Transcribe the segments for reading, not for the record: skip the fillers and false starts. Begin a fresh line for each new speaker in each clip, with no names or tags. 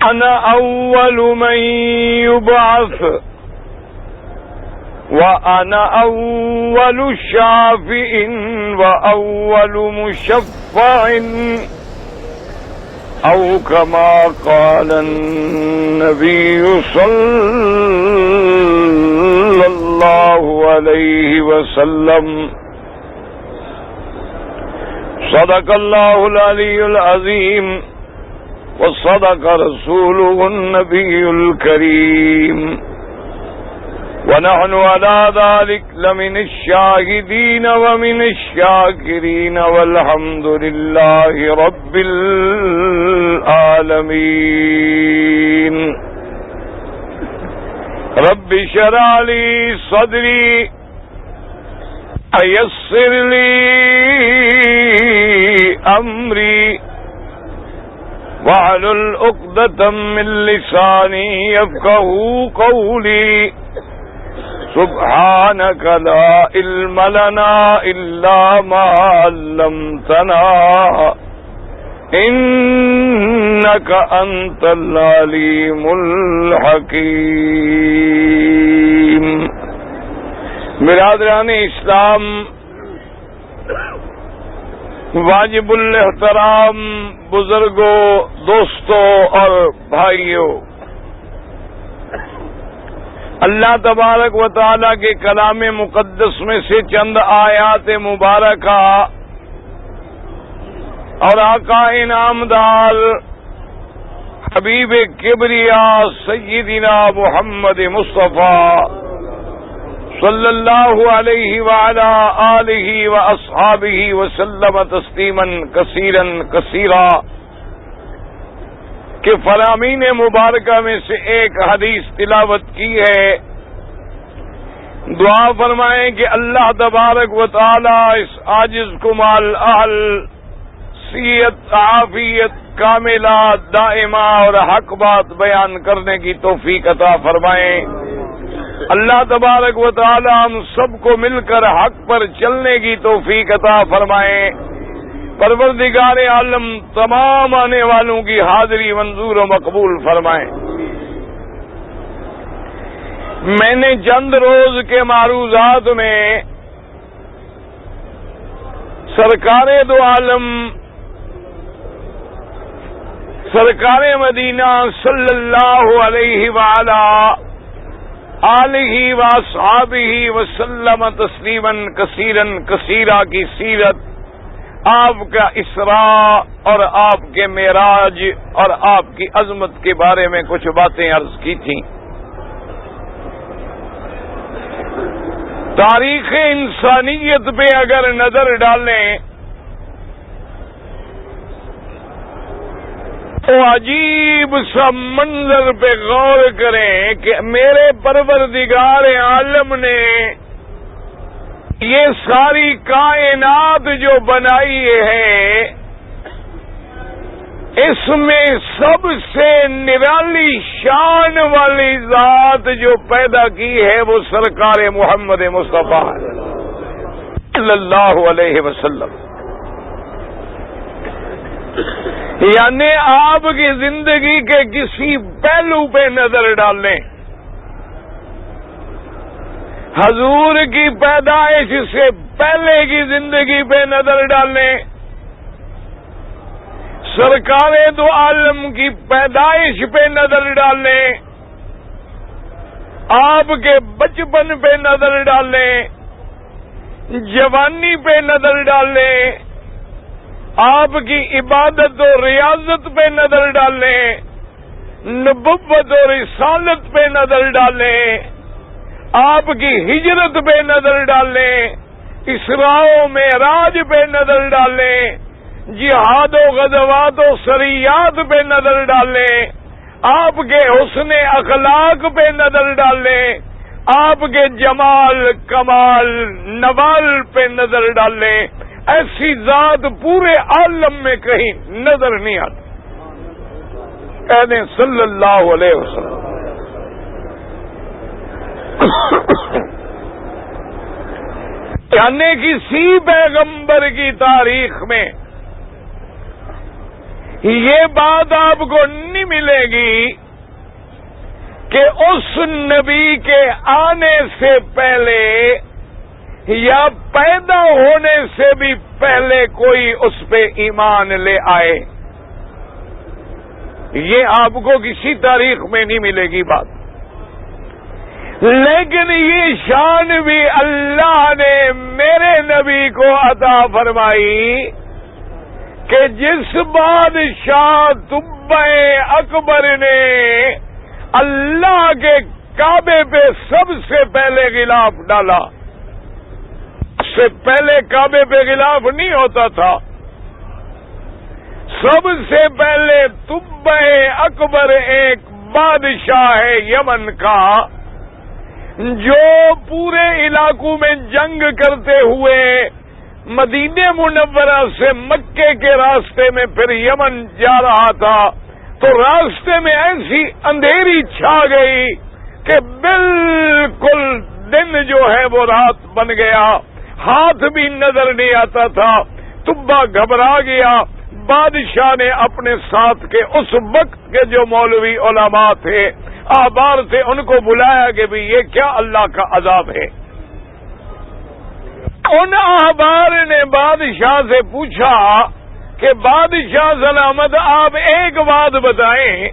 أنا أول من يبعث وأنا أول شافع وأول مشفع أو كما قال النبي صلى الله عليه وسلم صدق الله العلي العظيم وصدق رسوله النبي الكريم ونحن على ذلك لمن الشاهدين ومن الشاكرين والحمد لله رب العالمين رب اشرح لي صدري ويسر لي أمري واحلل عقدة من لساني يفقهوا قولي سبحانك لا علم لنا إلا ما علمتنا إنك أنت العليم الحكيم. برادران اسلام، واجب الاحترام بزرگوں، دوستوں اور بھائیوں، اللہ تبارک و تعالی کے کلام مقدس میں سے چند آیات مبارکہ اور آقا انعامدار حبیب کبریا سیدنا محمد مصطفیٰ صلی اللہ علیہ وعلی آلہ واصحابہ وسلم تسلیما کثیرا کثیرا کہ فرامین مبارکہ میں سے ایک حدیث تلاوت کی ہے. دعا فرمائیں کہ اللہ تبارک و تعالی اس عاجز کو مال اہل صحت عافیت کاملہ دائمہ اور حق بات بیان کرنے کی توفیق عطا فرمائیں. اللہ تبارک و تعالی ہم سب کو مل کر حق پر چلنے کی توفیق عطا فرمائیں. پروردگار عالم تمام آنے والوں کی حاضری منظور و مقبول فرمائیں. میں نے چند روز کے معروضات میں سرکار دو عالم سرکار مدینہ صلی اللہ علیہ وعلا آلہ واصحابہ وسلم تسلیما کثیرا کثیرا کی سیرت، آپ کا اسراء اور آپ کے معراج اور آپ کی عظمت کے بارے میں کچھ باتیں عرض کی تھیں. تاریخ انسانیت پہ اگر نظر ڈالیں تو عجیب سا منظر پہ غور کریں کہ میرے پروردگار عالم نے یہ ساری کائنات جو بنائی ہے اس میں سب سے نرالی شان والی ذات جو پیدا کی ہے وہ سرکار محمد مصطفیٰ صلی اللہ علیہ وسلم. یعنی آپ کی زندگی کے کسی پہلو پہ نظر ڈالیں، حضور کی پیدائش سے پہلے کی زندگی پہ نظر ڈالیں، سرکار دو عالم کی پیدائش پہ نظر ڈالیں، آپ کے بچپن پہ نظر ڈالیں، جوانی پہ نظر ڈالیں، آپ کی عبادت و ریاضت پہ نظر ڈالیں، نبوت و رسالت پہ نظر ڈالیں، آپ کی ہجرت پہ نظر ڈالیں، اسراء و معراج پہ نظر ڈالیں، جہاد و غزوات و سریات پہ نظر ڈالیں، آپ کے حسن اخلاق پہ نظر ڈالیں، آپ کے جمال کمال نوال پہ نظر ڈالیں. ایسی ذات پورے عالم میں کہیں نظر نہیں آتی. کہنے صلی اللہ علیہ وسلم یعنی کسی پیغمبر کی تاریخ میں یہ بات آپ کو نہیں ملے گی کہ اس نبی کے آنے سے پہلے یا پیدا ہونے سے بھی پہلے کوئی اس پہ ایمان لے آئے. یہ آپ کو کسی تاریخ میں نہیں ملے گی بات. لیکن یہ شان بھی اللہ نے میرے نبی کو عطا فرمائی کہ جس بادشاہ طبع اکبر نے اللہ کے کعبے پہ سب سے پہلے غلاف ڈالا. اس سے پہلے کعبے پہ غلاف نہیں ہوتا تھا. سب سے پہلے طبع اکبر ایک بادشاہ ہے یمن کا جو پورے علاقوں میں جنگ کرتے ہوئے مدینہ منورہ سے مکے کے راستے میں پھر یمن جا رہا تھا تو راستے میں ایسی اندھیری چھا گئی کہ بالکل دن جو ہے وہ رات بن گیا. ہاتھ بھی نظر نہیں آتا تھا. طبع گھبرا گیا. بادشاہ نے اپنے ساتھ کے اس وقت کے جو مولوی علماء تھے احبار تھے ان کو بلایا کہ بھی یہ کیا اللہ کا عذاب ہے. ان احبار نے بادشاہ سے پوچھا کہ بادشاہ سلامت آپ ایک بات بتائیں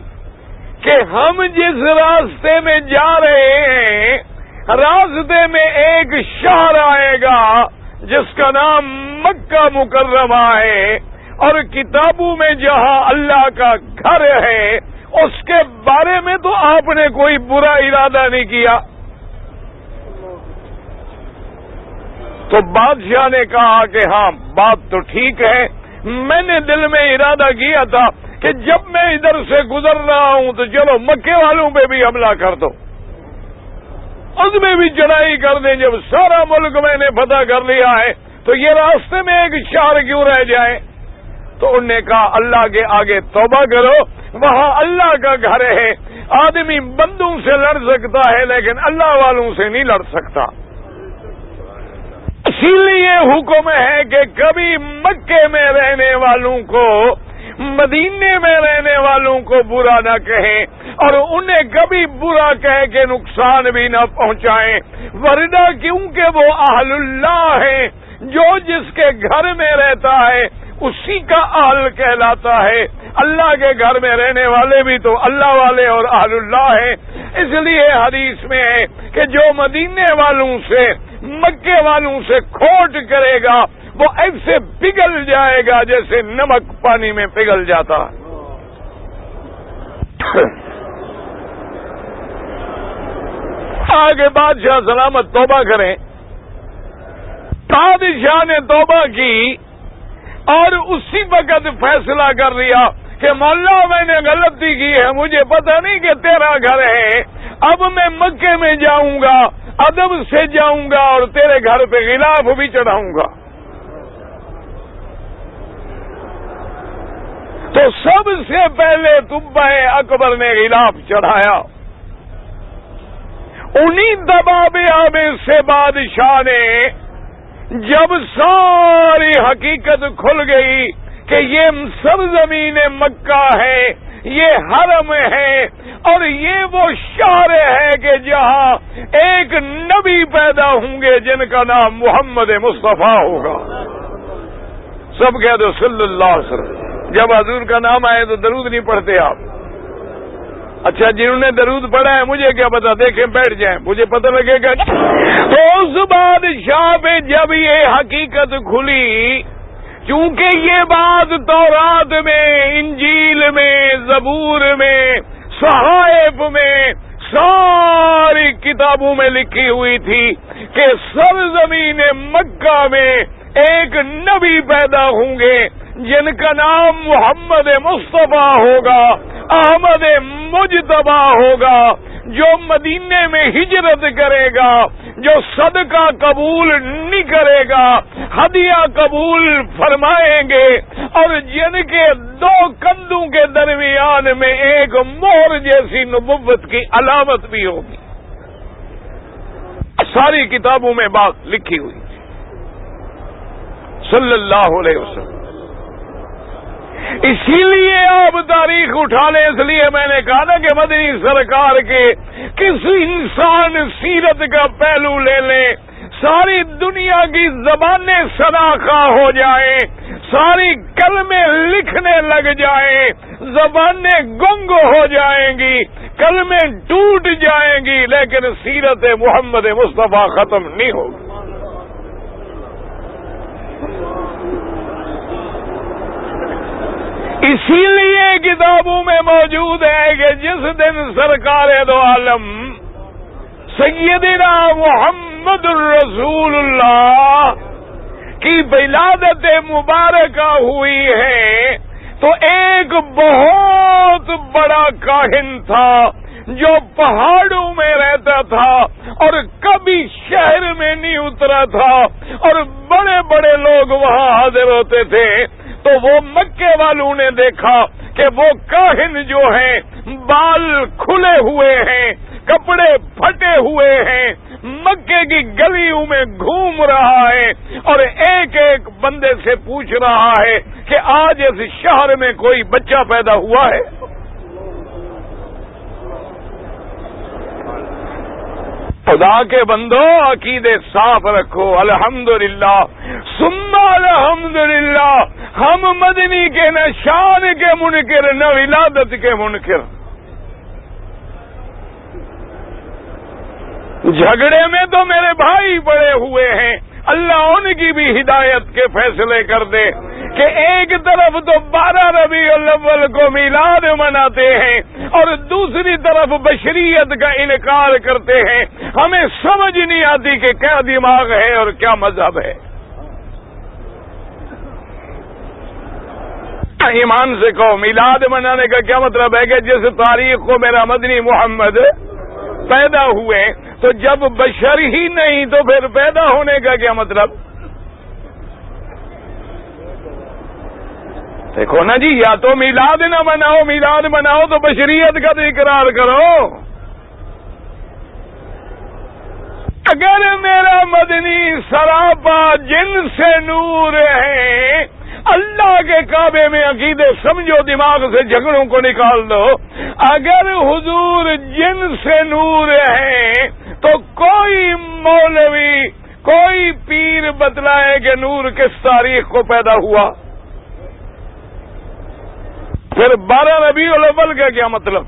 کہ ہم جس راستے میں جا رہے ہیں راستے میں ایک شہر آئے گا جس کا نام مکہ مکرمہ ہے اور کتابوں میں جہاں اللہ کا گھر ہے اس کے بارے میں تو آپ نے کوئی برا ارادہ نہیں کیا. تو بادشاہ نے کہا کہ ہاں بات تو ٹھیک ہے. میں نے دل میں ارادہ کیا تھا کہ جب میں ادھر سے گزر رہا ہوں تو چلو مکے والوں پہ بھی حملہ کر دو, اس میں بھی چڑھائی کر دیں. جب سارا ملک میں نے فتح کر لیا ہے تو یہ راستے میں ایک شہر کیوں رہ جائے. تو انہوں نے کہا اللہ کے آگے توبہ کرو, وہاں اللہ کا گھر ہے. آدمی بندوں سے لڑ سکتا ہے لیکن اللہ والوں سے نہیں لڑ سکتا. اسی لیے حکم ہے کہ کبھی مکے میں رہنے والوں کو مدینے میں رہنے والوں کو برا نہ کہیں اور انہیں کبھی برا کہہ کے نقصان بھی نہ پہنچائیں, ورنہ کیونکہ وہ اہل اللہ ہیں. جو جس کے گھر میں رہتا ہے اسی کا اہل کہلاتا ہے. اللہ کے گھر میں رہنے والے بھی تو اللہ والے اور اہل اللہ ہیں. اس لیے حدیث میں ہے کہ جو مدینے والوں سے مکے والوں سے کھوٹ کرے گا وہ ایسے پگھل جائے گا جیسے نمک پانی میں پگھل جاتا. آگے بادشاہ سلامت توبہ کریں. بادشاہ نے توبہ کی اور اسی وقت فیصلہ کر لیا کہ مولا میں نے غلطی کی ہے, مجھے پتہ نہیں کہ تیرا گھر ہے. اب میں مکے میں جاؤں گا, ادب سے جاؤں گا اور تیرے گھر پہ غلاف بھی چڑھاؤں گا. تو سب سے پہلے طبع اکبر نے غلاف چڑھایا. انہی دبابیہ میں سے بادشاہ نے جب ساری حقیقت کھل گئی کہ یہ سرزمین مکہ ہے, یہ حرم ہے اور یہ وہ شہر ہے کہ جہاں ایک نبی پیدا ہوں گے جن کا نام محمد مصطفیٰ ہوگا. سب کہہ دو صلی اللہ علیہ وسلم. جب حضور کا نام آئے تو درود نہیں پڑھتے آپ. اچھا جنہوں نے درود پڑھا ہے مجھے کیا پتا, دیکھیں بیٹھ جائیں, مجھے پتہ لگے گا. تو اس بادشاہ پہ جب یہ حقیقت کھلی, چونکہ یہ بات تورات میں, انجیل میں, زبور میں, صحائف میں, ساری کتابوں میں لکھی ہوئی تھی کہ سرزمین مکہ میں ایک نبی پیدا ہوں گے جن کا نام محمد مصطفیٰ ہوگا, احمد مجتبی ہوگا, جو مدینے میں ہجرت کرے گا, جو صدقہ قبول نہیں کرے گا ہدیہ قبول فرمائیں گے, اور جن کے دو کندھوں کے درمیان میں ایک مہر جیسی نبوت کی علامت بھی ہوگی. ساری کتابوں میں بات لکھی ہوئی صلی اللہ علیہ وسلم. اسی لیے آپ تاریخ اٹھا لیں، اس لیے میں نے کہا نا کہ مدنی سرکار کے کسی انسان سیرت کا پہلو لے لیں، ساری دنیا کی زبانیں شناخواہ ہو جائیں، ساری کلمے لکھنے لگ جائیں، زبانیں گنگ ہو جائیں گی، کلمے ٹوٹ جائیں گی، لیکن سیرت محمد مصطفیٰ ختم نہیں ہوگی۔ اسی لیے کتابوں میں موجود ہے کہ جس دن سرکار دو عالم سیدنا محمد الرسول اللہ کی ولادت مبارکہ ہوئی ہے تو ایک بہت بڑا کاہن تھا جو پہاڑوں میں رہتا تھا اور کبھی شہر میں نہیں اترا تھا اور بڑے بڑے لوگ وہاں حاضر ہوتے تھے، تو وہ مکے والوں نے دیکھا کہ وہ کاہن جو ہیں بال کھلے ہوئے ہیں، کپڑے پھٹے ہوئے ہیں، مکے کی گلیوں میں گھوم رہا ہے اور ایک ایک بندے سے پوچھ رہا ہے کہ آج اس شہر میں کوئی بچہ پیدا ہوا ہے؟ خدا کے بندو عقیدے صاف رکھو، الحمدللہ ثم الحمدللہ، ہم مدنی کے نہ شان کے منکر نہ ولادت کے منکر۔ جھگڑے میں تو میرے بھائی پڑے ہوئے ہیں، اللہ ان کی بھی ہدایت کے فیصلے کر دے کہ ایک طرف تو 12 ربیع الاول کو میلاد مناتے ہیں اور دوسری طرف بشریت کا انکار کرتے ہیں۔ ہمیں سمجھ نہیں آتی کہ کیا دماغ ہے اور کیا مذہب ہے۔ ایمان سے کہو، میلاد منانے کا کیا مطلب ہے کہ جس تاریخ کو میرا مدنی محمد پیدا ہوئے، تو جب بشر ہی نہیں تو پھر پیدا ہونے کا کیا مطلب؟ دیکھو نا جی، یا تو میلاد نہ مناؤ، میلاد مناؤ تو بشریت کا تو اقرار کرو۔ اگر میرا مدنی سراپا جن سے نور ہے، اللہ کے کعبے میں عقیدے سمجھو، دماغ سے جھگڑوں کو نکال دو، اگر حضور جن سے نور ہے تو کوئی مولوی کوئی پیر بتلائے کہ نور کس تاریخ کو پیدا ہوا؟ پھر 12 ربیع الاول کا کیا مطلب؟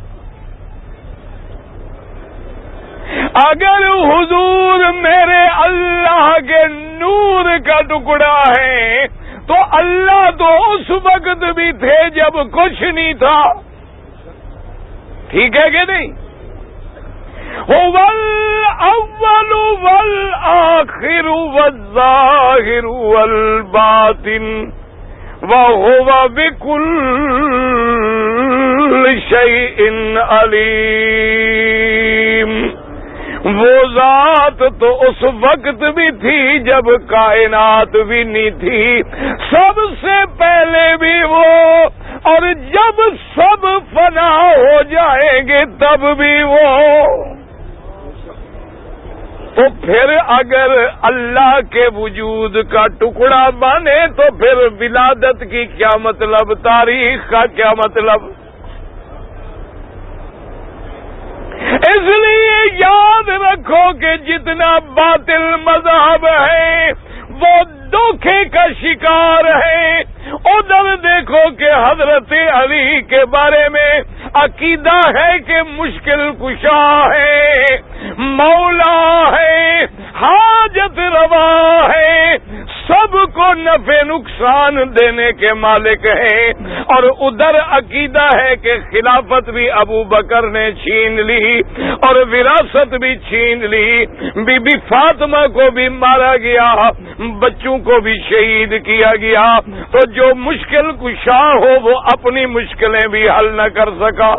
اگر حضور میرے اللہ کے نور کا ٹکڑا ہے تو اللہ تو اس وقت بھی تھے جب کچھ نہیں تھا، ٹھیک ہے کہ نہیں؟ هو الأول والآخر والظاهر والباطن وهو بكل شيء عليم۔ وہ ذات تو اس وقت بھی تھی جب کائنات بھی نہیں تھی، سب سے پہلے بھی وہ، اور جب سب فنا ہو جائیں گے تب بھی وہ۔ تو پھر اگر اللہ کے وجود کا ٹکڑا بنے تو پھر ولادت کی کیا مطلب، تاریخ کا کیا مطلب؟ اس لیے یاد رکھو کہ جتنا باطل مذہب ہے وہ دھوکے کا شکار ہے۔ ادھر دیکھو کہ حضرت علی کے بارے میں عقیدہ ہے کہ مشکل کشا ہے، مولا ہے، حاجت روا ہے، سب کو نفع نقصان دینے کے مالک ہیں، اور ادھر عقیدہ ہے کہ خلافت بھی ابو بکر نے چھین لی اور وراثت بھی چھین لی، بی بی فاطمہ کو بھی مارا گیا، بچوں کو بھی شہید کیا گیا، تو جو مشکل کشا ہو وہ اپنی مشکلیں بھی حل نہ کر سکا۔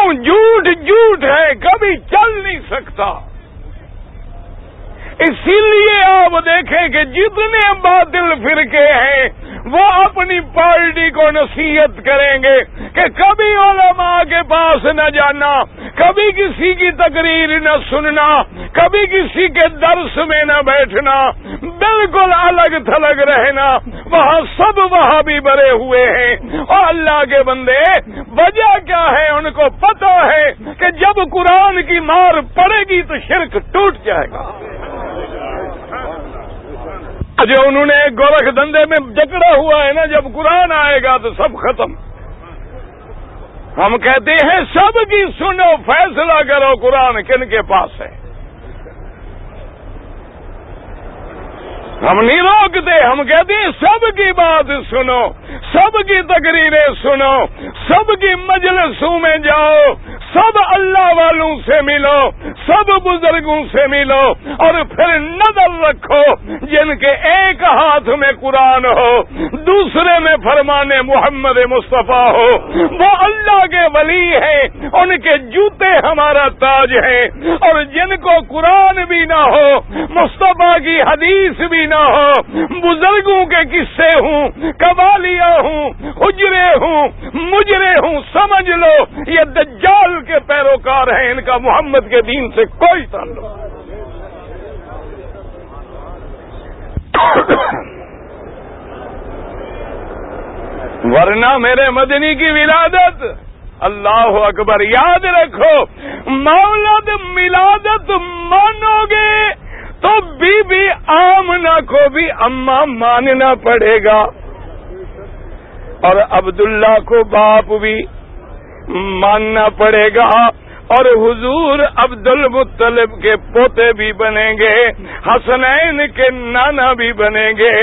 جھوٹ جھوٹ ہے، کبھی چل نہیں سکتا۔ اسی لیے آپ دیکھیں کہ جتنے باطل فرقے ہیں وہ اپنی پارٹی کو نصیحت کریں گے کہ کبھی علماء کے پاس نہ جانا، کبھی کسی کی تقریر نہ سننا، کبھی کسی کے درس میں نہ بیٹھنا، بالکل الگ تھلگ رہنا، وہاں سب وہاں بھی بھرے ہوئے ہیں۔ اور اللہ کے بندے وجہ کیا ہے؟ ان کو پتا ہے کہ جب قرآن کی مار پڑے گی تو شرک ٹوٹ جائے گا۔ جو انہوں نے گورکھ دندے میں جکڑا ہوا ہے نا، جب قرآن آئے گا تو سب ختم۔ ہم کہتے ہیں سب کی سنو، فیصلہ کرو قرآن کن کے پاس ہے۔ ہم نہیں روکتے، ہم کہتے ہیں سب کی بات سنو، سب کی تقریریں سنو، سب کی مجلسوں میں جاؤ، سب اللہ والوں سے ملو، سب بزرگوں سے ملو، اور پھر نظر رکھو جن کے ایک ہاتھ میں قرآن ہو، دوسرے میں فرمان محمد مصطفیٰ ہو، وہ اللہ کے ولی ہیں، ان کے جوتے ہمارا تاج ہیں۔ اور جن کو قرآن بھی نہ ہو، مصطفیٰ کی حدیث بھی نہ ہو، بزرگوں کے قصے ہوں، قوالیاں ہوں، حجرے ہوں، مجرے ہوں، سمجھ لو یہ دجال کے پیروکار ہیں، ان کا محمد کے دین سے کوئی تعلق۔ ورنہ میرے مدنی کی ولادت، اللہ اکبر، یاد رکھو، مولد ملادت مانو گے تو بی بی آمنہ کو بھی اماں ماننا پڑے گا، اور عبداللہ کو باپ بھی ماننا پڑے گا، اور حضور عبد المطلب کے پوتے بھی بنیں گے، حسنین کے نانا بھی بنیں گے،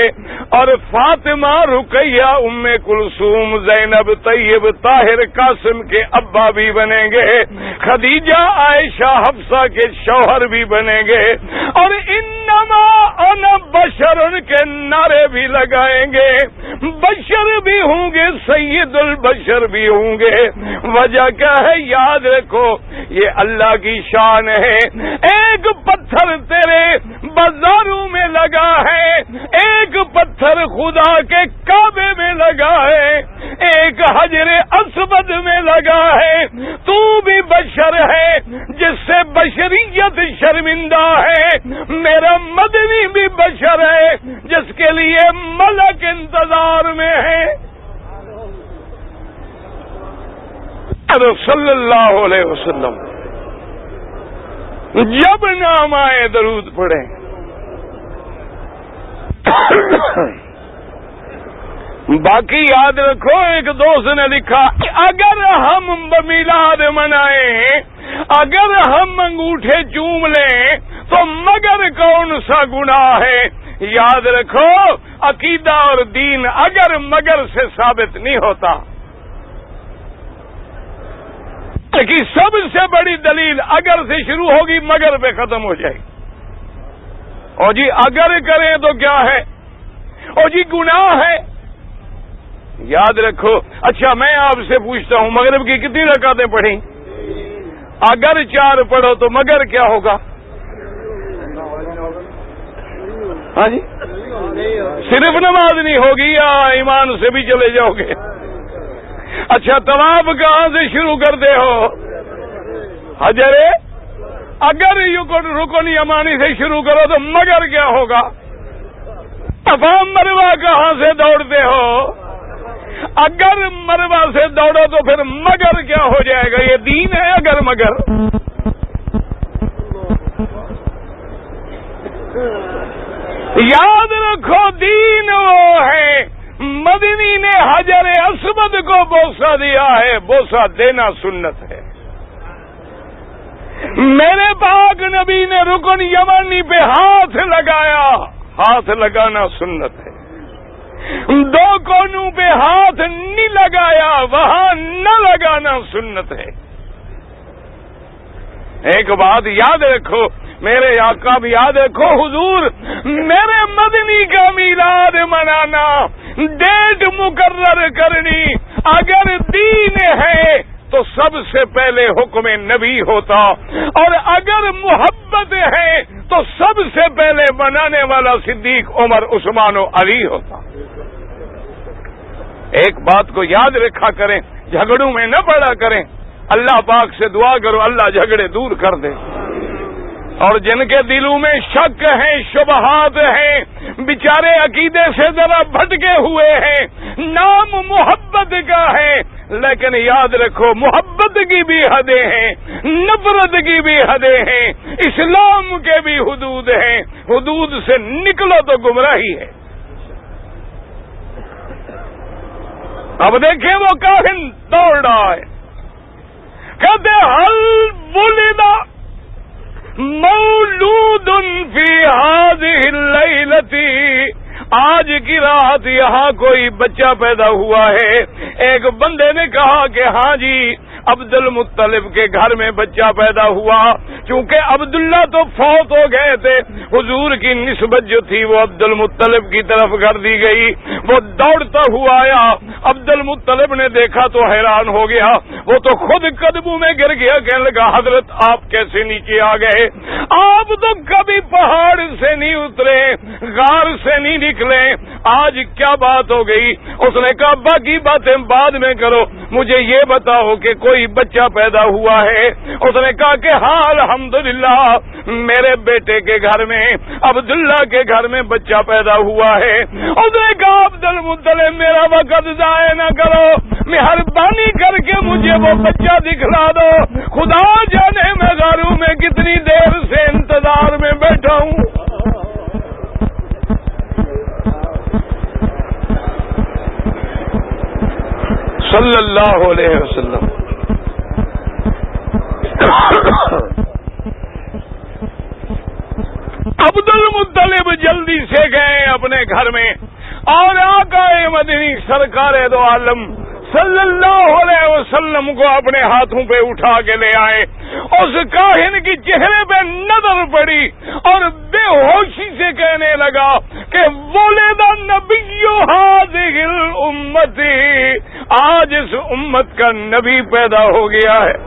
اور فاطمہ، رقیہ، ام کلثوم، زینب، طیب، طاہر، قاسم کے ابا بھی بنیں گے، خدیجہ، عائشہ، حفصہ کے شوہر بھی بنیں گے، اور انما انا بشر کے نعرے بھی لگائیں گے، بشر بھی ہوں گے، سید البشر بھی ہوں گے۔ وجہ کیا ہے؟ یاد رکھو، یہ اللہ کی شان ہے۔ ایک پتھر تیرے بازاروں میں لگا ہے، ایک پتھر خدا کے کعبے میں لگا ہے، ایک حجر اسود میں لگا ہے۔ تو بھی بشر ہے جس سے بشریت شرمندہ ہے، میرا مدنی بھی بشر ہے جس کے لیے ملک انتظار میں ہے۔ صلی اللہ علیہ وسلم جب نام آئے درود پڑھیں۔ باقی یاد رکھو، ایک دوست نے لکھا، اگر ہم میلاد منائیں، اگر ہم انگوٹھے چوم لیں تو مگر کون سا گناہ ہے؟ یاد رکھو، عقیدہ اور دین اگر مگر سے ثابت نہیں ہوتا، کہ سب سے بڑی دلیل اگر سے شروع ہوگی، مگر پہ ختم ہو جائے گی۔ اور جی اگر کریں تو کیا ہے؟ اور جی گناہ ہے۔ یاد رکھو۔ اچھا میں آپ سے پوچھتا ہوں، مغرب کی کتنی رکعتیں پڑھیں؟ اگر 4 پڑھو تو مگر کیا ہوگا؟ ہاں جی، صرف نماز نہیں ہوگی یا ایمان سے بھی چلے جاؤ گے؟ اچھا طواف کہاں سے شروع کرتے ہو؟ حجر، اگر رکن یمانی سے شروع کرو تو مگر کیا ہوگا؟ صفا مروہ کہاں سے دوڑتے ہو؟ اگر مروہ سے دوڑو تو پھر مگر کیا ہو جائے گا؟ یہ دین ہے اگر مگر؟ یاد رکھو، دین وہ ہے، مدنی نے حجر اسود کو بوسہ دیا ہے، بوسہ دینا سنت ہے۔ میرے پاک نبی نے رکن یمانی پہ ہاتھ لگایا، ہاتھ لگانا سنت ہے۔ 2 کونوں پہ ہاتھ نہیں لگایا، وہاں نہ لگانا سنت ہے۔ ایک بات یاد رکھو، میرے آقا بھی یاد رکھو، حضور میرے مدنی کا میلاد منانا، ڈیٹ مقرر کرنی، اگر دین ہے تو سب سے پہلے حکم نبی ہوتا، اور اگر محبت ہے تو سب سے پہلے منانے والا صدیق، عمر، عثمان و علی ہوتا۔ ایک بات کو یاد رکھا کریں، جھگڑوں میں نہ پڑا کریں، اللہ پاک سے دعا کرو اللہ جھگڑے دور کر دے، اور جن کے دلوں میں شک ہیں، شبہات ہیں، بیچارے عقیدے سے ذرا بھٹکے ہوئے ہیں، نام محبت کا ہے، لیکن یاد رکھو محبت کی بھی حدیں ہیں، نفرت کی بھی حدیں ہیں، اسلام کے بھی حدود ہیں، حدود سے نکلو تو گمراہی ہے۔ اب دیکھیں وہ کاہن دوڑ رہا ہے، کہتے حل ولد مولود فی هذه الليلة، آج کی رات یہاں کوئی بچہ پیدا ہوا ہے۔ ایک بندے نے کہا کہ ہاں جی عبد المطلب کے گھر میں بچہ پیدا ہوا، چونکہ عبداللہ تو فوت ہو گئے تھے، حضور کی نسبت جو تھی وہ عبد المطلب کی طرف کر دی گئی۔ وہ دوڑتا ہوا آیا، عبد المطلب نے دیکھا تو حیران ہو گیا، وہ تو خود قدموں میں گر گیا، کہنے لگا حضرت آپ کیسے نیچے آ گئے؟ آپ تو کبھی پہاڑ سے نہیں اترے، غار سے نہیں نکلے، آج کیا بات ہو گئی؟ اس نے کہا باقی باتیں بعد میں کرو، مجھے یہ بتاؤ کہ کوئی بچہ پیدا ہوا ہے؟ اس نے کہا کہ ہاں الحمدللہ میرے بیٹے کے گھر میں، عبداللہ کے گھر میں بچہ پیدا ہوا ہے۔ اس نے کہا عبد المطلب میرا وقت ضائع نہ کرو، مہربانی کر کے مجھے وہ بچہ دکھلا دو، خدا جانے میں غاروں میں کتنی دیر سے انتظار میں بیٹھا ہوں۔ صلی اللہ علیہ وسلم۔ عبد المطلب جلدی سے گئے اپنے گھر میں، اور آقا مدنی سرکار دو عالم صلی اللہ علیہ وسلم کو اپنے ہاتھوں پہ اٹھا کے لے آئے۔ اس کاہن کی چہرے پہ نظر پڑی اور بے ہوشی سے کہنے لگا کہ ولد النبی هذه الامت، آج اس امت کا نبی پیدا ہو گیا ہے۔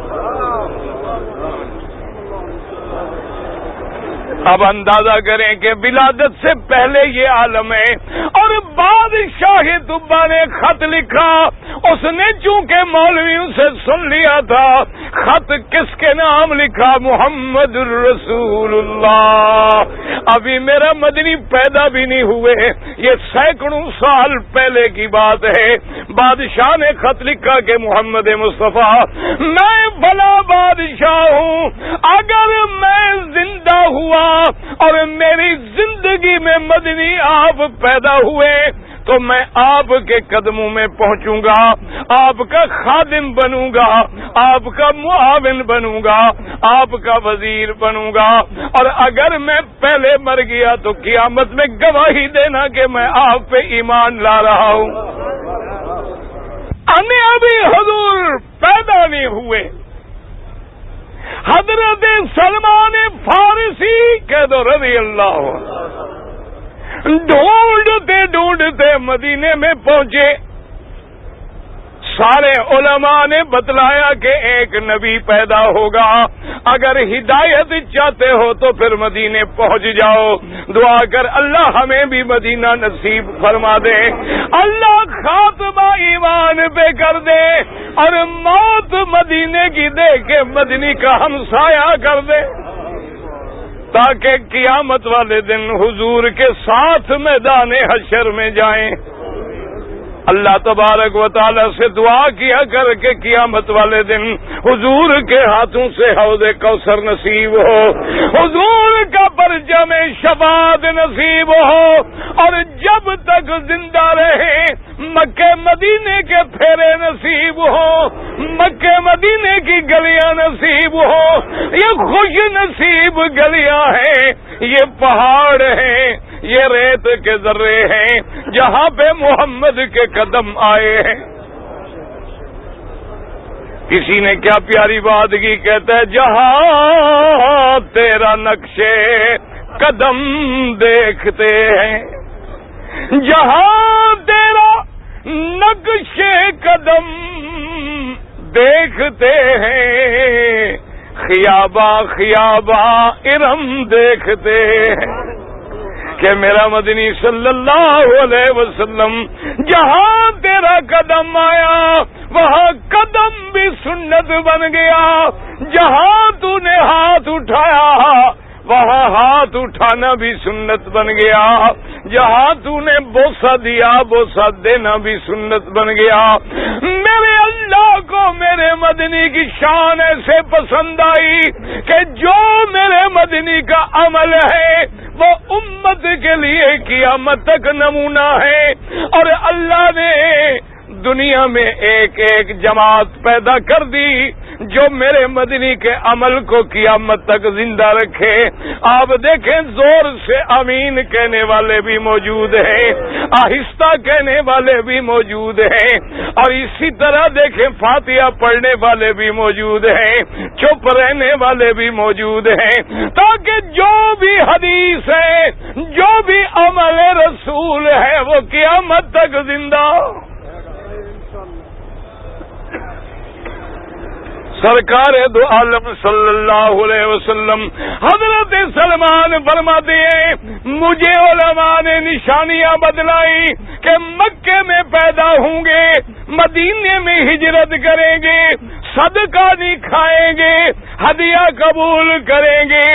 اب اندازہ کریں کہ ولادت سے پہلے یہ عالم ہے، اور بادشاہ طبا نے خط لکھا، اس نے چونکہ مولویوں سے سن لیا تھا، خط کس کے نام لکھا؟ محمد الرسول اللہ۔ ابھی میرا مدنی پیدا بھی نہیں ہوئے، یہ سینکڑوں سال پہلے کی بات ہے۔ بادشاہ نے خط لکھا کہ محمد مصطفیٰ میں بھلا بادشاہ ہوں، اگر میں زندہ ہوا اور میری زندگی میں مدنی آپ پیدا ہوئے تو میں آپ کے قدموں میں پہنچوں گا، آپ کا خادم بنوں گا، آپ کا معاون بنوں گا، آپ کا وزیر بنوں گا، اور اگر میں پہلے مر گیا تو قیامت میں گواہی دینا کہ میں آپ پہ ایمان لا رہا ہوں۔ ابھی حضور پیدا نہیں ہوئے، حضرت سلمان فارسی کہہ دو رضی اللہ عنہ ڈھونڈتے ڈھونڈتے مدینے میں پہنچے۔ سارے علماء نے بتلایا کہ ایک نبی پیدا ہوگا، اگر ہدایت چاہتے ہو تو پھر مدینے پہنچ جاؤ، دعا کر اللہ ہمیں بھی مدینہ نصیب فرما دے، اللہ خاتمہ ایمان پہ کر دے، اور موت مدینے کی دے کے مدنی کا ہمسایہ کر دے، تاکہ قیامت والے دن حضور کے ساتھ میدان حشر میں جائیں۔ اللہ تبارک و تعالی سے دعا کیا کر کے قیامت والے دن حضور کے ہاتھوں سے حوض کوثر نصیب ہو، حضور کا پرچم شفاعت نصیب ہو، اور جب تک زندہ رہے مکہ مدینے کے پھیرے نصیب ہو، مکہ مدینے کی گلیاں نصیب ہو۔ یہ خوش نصیب گلیاں ہیں، یہ پہاڑ ہیں، یہ ریت کے ذرے ہیں جہاں پہ محمد کے قدم آئے ہیں۔ کسی نے کیا پیاری بات کی، کہتا ہے جہاں تیرا نقشے قدم دیکھتے ہیں، جہاں تیرا نقشے قدم دیکھتے ہیں، خیاباں خیاباں ارم دیکھتے ہیں، کہ میرا مدنی صلی اللہ علیہ وسلم جہاں تیرا قدم آیا وہاں قدم بھی سنت بن گیا، جہاں تو نے ہاتھ اٹھایا وہاں ہاتھ اٹھانا بھی سنت بن گیا، جہاں تو نے بوسہ دیا بوسہ دینا بھی سنت بن گیا۔ میرے اللہ کو میرے مدنی کی شان ایسے پسند آئی کہ جو میرے مدنی کا عمل ہے وہ امت کے لیے قیامت تک نمونہ ہے، اور اللہ نے دنیا میں ایک ایک جماعت پیدا کر دی جو میرے مدنی کے عمل کو قیامت تک زندہ رکھے۔ آپ دیکھیں زور سے آمین کہنے والے بھی موجود ہیں، آہستہ کہنے والے بھی موجود ہیں، اور اسی طرح دیکھیں فاتحہ پڑھنے والے بھی موجود ہیں، چپ رہنے والے بھی موجود ہیں، تاکہ جو بھی حدیث ہے جو بھی عمل رسول ہے وہ قیامت تک زندہ۔ سرکار دو عالم صلی اللہ علیہ وسلم حضرت سلمان فرماتے ہیں مجھے علماء نے نشانیاں بتلائی کہ مکے میں پیدا ہوں گے، مدینے میں ہجرت کریں گے، صدقہ نہیں کھائیں گے، ہدیہ قبول کریں گے،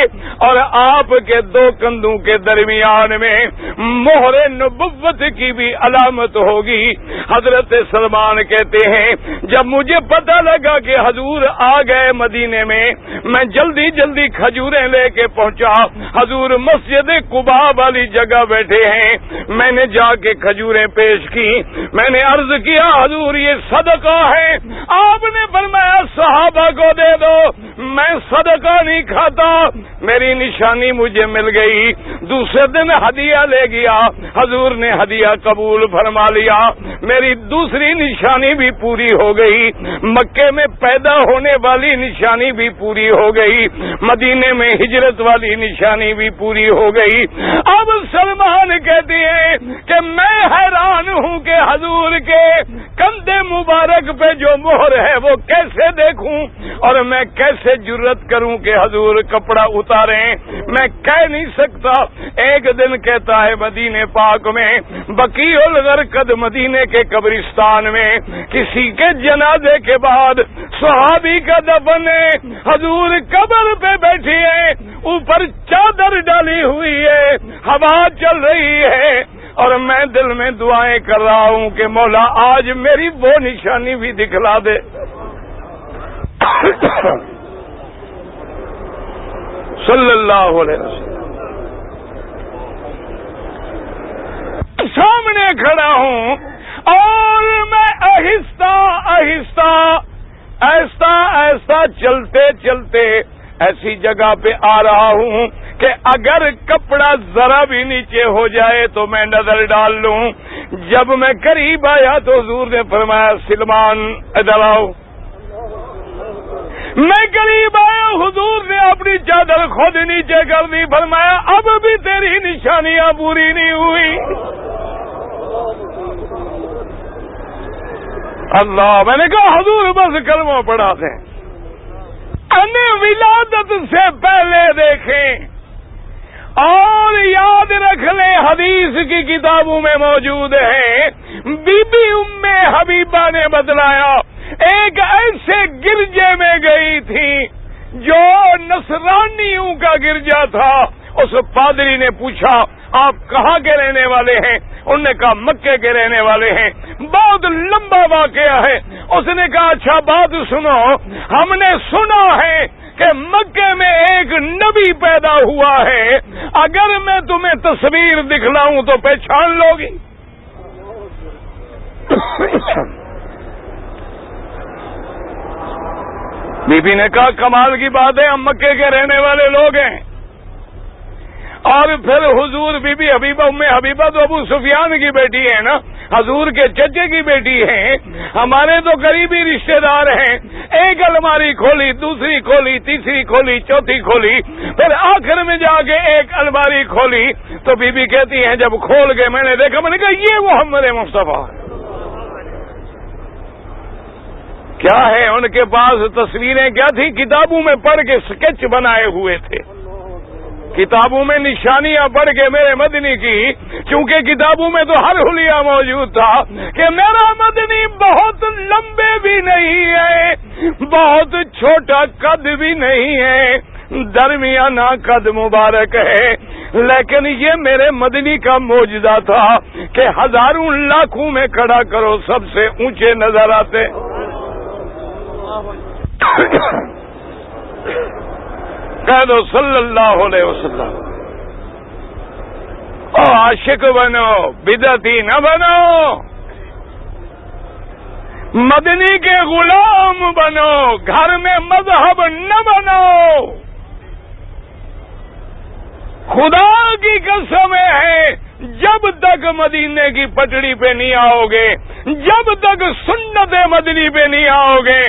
اور آپ کے دو کندھوں کے درمیان میں مہر نبوت کی بھی علامت ہوگی۔ حضرت سلمان کہتے ہیں جب مجھے پتہ لگا کہ حضور آ گئے مدینے میں جلدی جلدی کھجوریں لے کے پہنچا۔ حضور مسجد قباء والی جگہ بیٹھے ہیں، میں نے جا کے کھجوریں پیش کی، میں نے عرض کیا حضور یہ صدقہ ہے، آپ نے فرمایا صحابہ کو دے دو، میں صدقہ نہیں کھاتا، میری نشانی مجھے مل گئی۔ دوسرے دن ہدیہ لے گیا، حضور نے ہدیہ قبول فرما لیا، میری دوسری نشانی بھی پوری ہو گئی، مکے میں پیدا ہونے والی نشانی بھی پوری ہو گئی، مدینے میں ہجرت والی نشانی بھی پوری ہو گئی۔ اب سلمان کہتی ہیں کہ میں حیران ہوں کہ حضور کے کندھے مبارک پہ جو مہر ہے وہ کیسے دیکھوں، اور میں کیسے جرت کروں کہ حضور کپڑا اتاریں، میں کہہ نہیں سکتا۔ ایک دن کہتا ہے مدینے پاک میں بقیع الغرقد مدینے کے قبرستان میں کسی کے جنازے کے بعد صحابی کا دفن ہے، حضور قبر پہ بیٹھی ہے، اوپر چادر ڈالی ہوئی ہے، ہوا چل رہی ہے، اور میں دل میں دعائیں کر رہا ہوں کہ مولا آج میری وہ نشانی بھی دکھلا دے۔ صلی اللہ علیہ وسلم سامنے کھڑا ہوں اور میں آہستہ آہستہ ایسا ایسا چلتے چلتے ایسی جگہ پہ آ رہا ہوں کہ اگر کپڑا ذرا بھی نیچے ہو جائے تو میں نظر ڈال لوں۔ جب میں قریب آیا تو حضور نے فرمایا سلمان ادھر آؤ۔ میں قریب آیا، حضور نے اپنی چادر خود نیچے کر دی، فرمایا اب بھی تیری نشانیاں پوری نہیں ہوئی۔ اللہ، میں نے کہا حضور بس کلمہ پڑھا دیں، ولادت سے پہلے دیکھیں اور یاد رکھ لیں، حدیث کی کتابوں میں موجود ہے، بی بی ام حبیبہ نے بتلایا ایک ایسے گرجے میں گئی تھی جو نصرانیوں کا گرجا تھا۔ اس پادری نے پوچھا آپ کہاں کے رہنے والے ہیں؟ انہوں نے کہا مکے کے رہنے والے ہیں۔ بہت لمبا واقعہ ہے۔ اس نے کہا اچھا بات سنو، ہم نے سنا ہے کہ مکے میں ایک نبی پیدا ہوا ہے، اگر میں تمہیں تصویر دکھلاؤں تو پہچان لو گی؟ بی بی نے کہا کمال کی بات ہے، ہم مکے کے رہنے والے لوگ ہیں۔ اور پھر حضور بی بی حبیبہ ام حبیبہ تو ابو سفیان کی بیٹی ہے نا، حضور کے چچے کی بیٹی ہیں، ہمارے تو قریبی رشتہ دار ہیں۔ ایک الماری کھولی، دوسری کھولی، تیسری کھولی، چوتھی کھولی، پھر آخر میں جا کے ایک الماری کھولی تو بی بی کہتی ہیں جب کھول کے میں نے دیکھا، میں نے کہا یہ محمد مصطفیٰ کیا ہے؟ ان کے پاس تصویریں کیا تھی؟ کتابوں میں پڑھ کے سکیچ بنائے ہوئے تھے۔ کتابوں میں نشانیاں پڑھ کے میرے مدنی کی، کیونکہ کتابوں میں تو ہر حلیہ موجود تھا کہ میرا مدنی بہت لمبے بھی نہیں ہے، بہت چھوٹا قد بھی نہیں ہے، درمیانہ قد مبارک ہے، لیکن یہ میرے مدنی کا معجزہ تھا کہ ہزاروں لاکھوں میں کھڑا کرو سب سے اونچے نظر آتے۔ کہہ دو صلی اللہ علیہ وسلم۔ او عاشق بنو، بدعتی نہ بنو، مدنی کے غلام بنو، گھر میں مذہب نہ بنو۔ خدا کی قسم ہے، جب تک مدینے کی پٹڑی پہ نہیں آؤ گے، جب تک سنت مدنی پہ نہیں آؤ گے،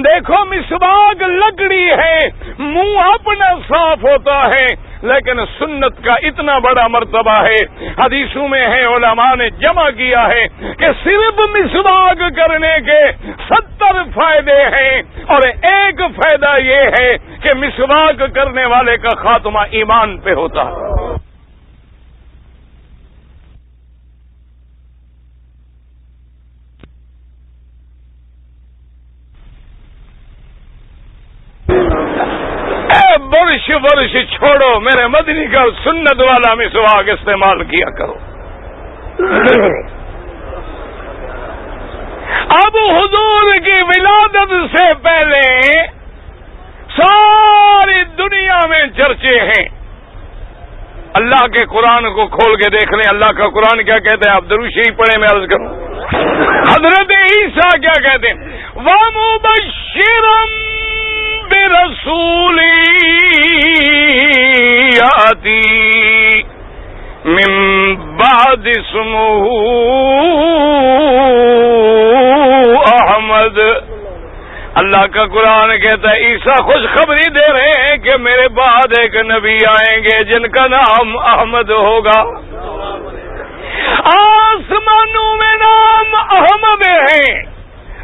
دیکھو مسواک لکڑی ہے، منہ اپنا صاف ہوتا ہے، لیکن سنت کا اتنا بڑا مرتبہ ہے، حدیثوں میں ہے، علماء نے جمع کیا ہے کہ صرف مسواک کرنے کے 70 فائدے ہیں، اور ایک فائدہ یہ ہے کہ مسواک کرنے والے کا خاتمہ ایمان پہ ہوتا ہے۔ برش برش چھوڑو، میرے مدنی کا سنت والا مسواک استعمال کیا کرو۔ اب حضور کی ولادت سے پہلے ساری دنیا میں چرچے ہیں۔ اللہ کے قرآن کو کھول کے دیکھ لیں، اللہ کا قرآن کیا کہتے ہیں؟ آپ درود شریف پڑھیں، میں عرض کروں۔ حضرت عیسیٰ کیا کہتے ہیں؟ وَمُبَشِّرًا بِرَسُولٍ يَأْتِي مِن بَعْدِ اسْمُهُ احمد۔ اللہ کا قرآن کہتا ہے عیسیٰ خوشخبری دے رہے ہیں کہ میرے بعد ایک نبی آئیں گے جن کا نام احمد ہوگا۔ آسمانوں میں نام احمد ہے،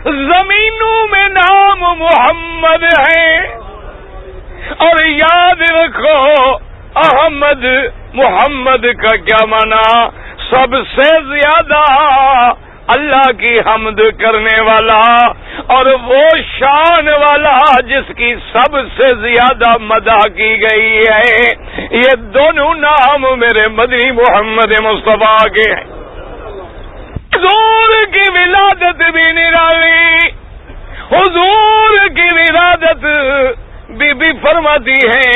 زمینوں میں نام محمد ہے، اور یاد رکھو احمد محمد کا کیا معنی؟ سب سے زیادہ اللہ کی حمد کرنے والا، اور وہ شان والا جس کی سب سے زیادہ مدح کی گئی ہے۔ یہ دونوں نام میرے مدنی محمد مصطفیٰ کے ہیں۔ حضور کی ولادت بھی نرالی، حضور کی ولادت بی بی فرماتی ہے،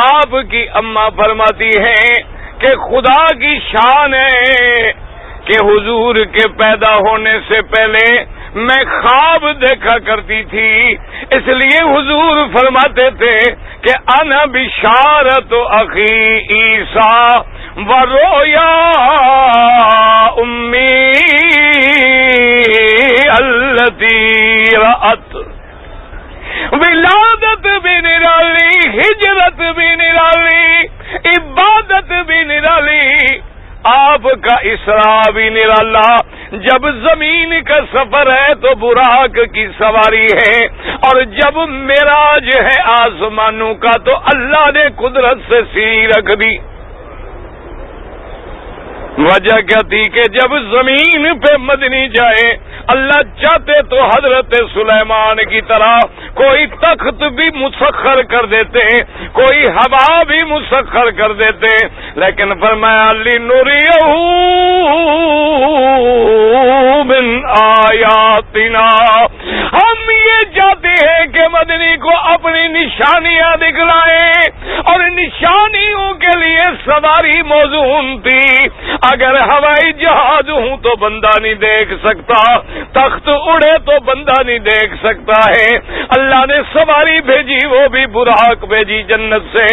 آپ کی اماں فرماتی ہیں کہ خدا کی شان ہے کہ حضور کے پیدا ہونے سے پہلے میں خواب دیکھا کرتی تھی، اس لیے حضور فرماتے تھے کہ انا بشارت اخی عیسیٰ ورؤیا امی التی رأت۔ ولادت بھی نرالی، ہجرت بھی نرالی، عبادت بھی نرالی، آپ کا اسراء بھی نرالا۔ جب زمین کا سفر ہے تو براق کی سواری ہے، اور جب معراج ہے آسمانوں کا تو اللہ نے قدرت سے سیڑھی رکھ دی۔ وجہ کیا تھی کہ جب زمین پہ مدنی جائے، اللہ چاہتے تو حضرت سلیمان کی طرح کوئی تخت بھی مسخر کر دیتے، کوئی ہوا بھی مسخر کر دیتے، لیکن فرمایا لِنُرِيَهُ مِنْ آیاتنا، ہم یہ چاہتے ہیں کہ مدنی کو اپنی نشانیاں دکھلائیں، اور نشانیوں کے لیے سواری موزون تھی۔ اگر ہوائی جہاز ہوں تو بندہ نہیں دیکھ سکتا، تخت اڑے تو بندہ نہیں دیکھ سکتا ہے، اللہ نے سواری بھیجی، وہ بھی براق بھیجی جنت سے،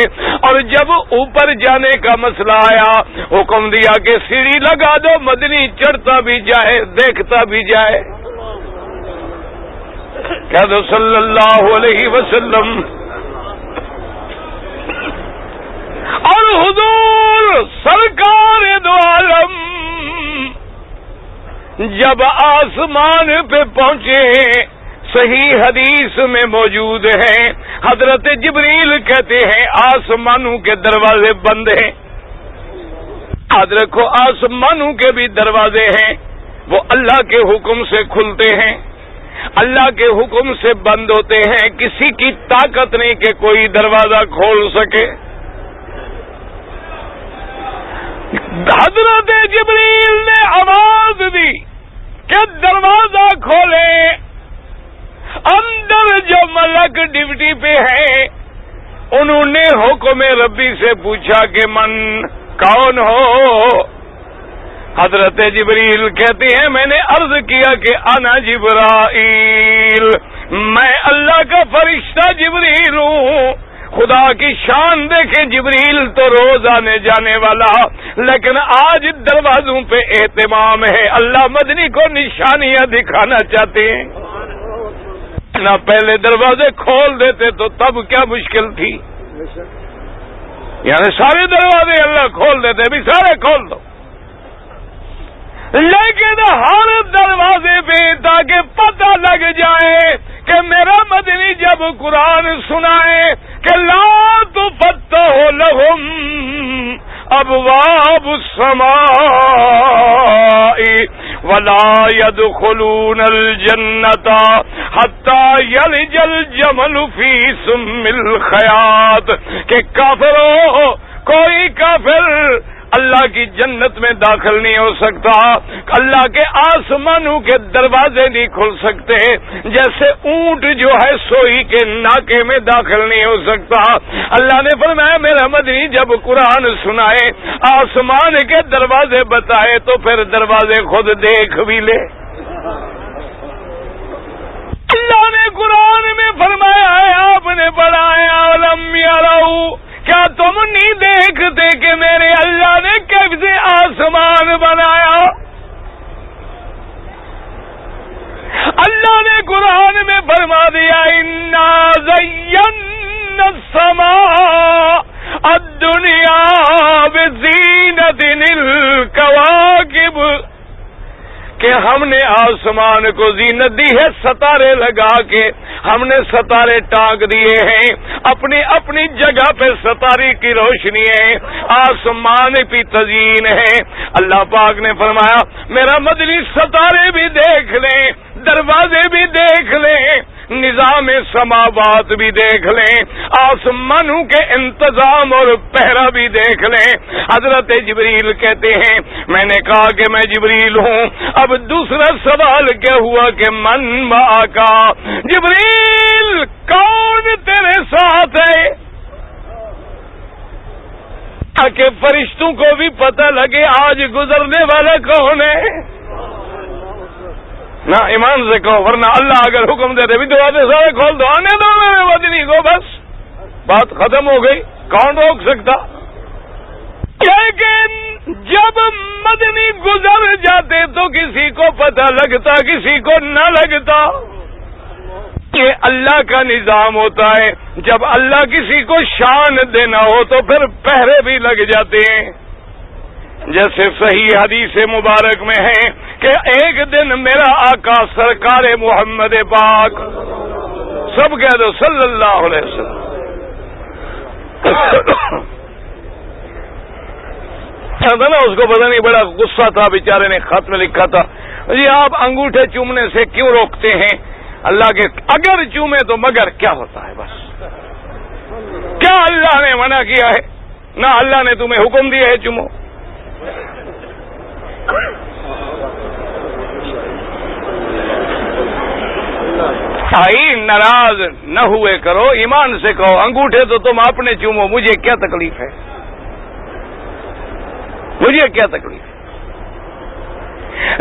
اور جب اوپر جانے کا مسئلہ آیا حکم دیا کہ سیڑھی لگا دو، مدنی چڑھتا بھی جائے دیکھتا بھی جائے۔ کہہ دو صلی اللہ علیہ وسلم۔ اور حضور سرکار دو عالم جب آسمان پہ پہنچے، صحیح حدیث میں موجود ہے، حضرت جبریل کہتے ہیں آسمانوں کے دروازے بند ہیں. یاد رکھو آسمانوں کے بھی دروازے ہیں، وہ اللہ کے حکم سے کھلتے ہیں، اللہ کے حکم سے بند ہوتے ہیں. کسی کی طاقت نہیں کہ کوئی دروازہ کھول سکے. حضرت جبریل نے آواز دی کہ دروازہ کھولے. اندر جو ملک ڈیوٹی پہ ہیں انہوں نے حکم ربی سے پوچھا کہ من کون ہو؟ حضرت جبریل کہتے ہیں میں نے عرض کیا کہ انا جبرائیل، میں اللہ کا فرشتہ جبریل ہوں. خدا کی شان دیکھیں، جبریل تو روز آنے جانے والا، لیکن آج دروازوں پہ اہتمام ہے. اللہ مدنی کو نشانیاں دکھانا چاہتے ہیں. نہ پہلے دروازے کھول دیتے تو تب کیا مشکل تھی. یعنی سارے دروازے اللہ کھول دیتے، بھی سارے کھول دو، لیکن ہر دروازے پہ تاکہ پتہ لگ جائے کہ میرا مدنی جب قرآن سنائے کہ لا تفتح لہم ابواب السماء ولا يدخلون الجنة حتى يلج الجمل في سم الخياط، کہ کافروں کوئی کافر اللہ کی جنت میں داخل نہیں ہو سکتا، اللہ کے آسمانوں کے دروازے نہیں کھل سکتے، جیسے اونٹ جو ہے سوئی کے ناکے میں داخل نہیں ہو سکتا. اللہ نے فرمایا میرا مدنی جب قرآن سنائے، آسمان کے دروازے بتائے تو پھر دروازے خود دیکھ بھی لے. اللہ نے قرآن میں فرمایا ہے، آپ نے پڑھا ہے عالم یرو، کیا تم نہیں دیکھتے کہ میرے اللہ نے کیسے آسمان بنایا؟ اللہ نے قرآن میں فرما دیا انا زینا السماء الدنیا بزینت الکواکب، کہ ہم نے آسمان کو زینت دی ہے ستارے لگا کے، ہم نے ستارے ٹانک دیے ہیں، اپنی اپنی جگہ پہ ستارے کی روشنی ہے، آسمان بھی تزئین ہے. اللہ پاک نے فرمایا میرا مدنی ستارے بھی دیکھ لیں، دروازے بھی دیکھ لیں، نظام سماوات بھی دیکھ لیں، آسمانوں کے انتظام اور پہرا بھی دیکھ لیں. حضرت جبریل کہتے ہیں میں نے کہا کہ میں جبریل ہوں. اب دوسرا سوال کیا ہوا کہ من ما کا، جبریل کون تیرے ساتھ ہے، تاکہ فرشتوں کو بھی پتہ لگے آج گزرنے والا کون ہے. نہ ایمان سے کہو، ورنہ اللہ اگر حکم دے دے بھی دروازے سارے کھول دو، آنے دو میرے مدنی کو، بس بات ختم ہو گئی، کون روک سکتا. لیکن جب مدنی گزر جاتے تو کسی کو پتہ لگتا کسی کو نہ لگتا. یہ اللہ کا نظام ہوتا ہے، جب اللہ کسی کو شان دینا ہو تو پھر پہرے بھی لگ جاتے ہیں. جیسے صحیح حدیث مبارک میں ہے کہ ایک دن میرا آقا سرکار محمد پاک، سب کہہ دو صلی اللہ علیہ وسلم، تھا نا، اس کو پتہ نہیں بڑا غصہ تھا، بیچارے نے خط میں لکھا تھا جی آپ انگوٹھے چومنے سے کیوں روکتے ہیں اللہ کے، اگر چومے تو مگر کیا ہوتا ہے، بس کیا اللہ نے منع کیا ہے؟ نہ اللہ نے تمہیں حکم دیا ہے چومو. بھائی ناراض نہ ہوئے کرو، ایمان سے کہو انگوٹھے تو تم اپنے چومو، مجھے کیا تکلیف ہے، مجھے کیا تکلیف ہے.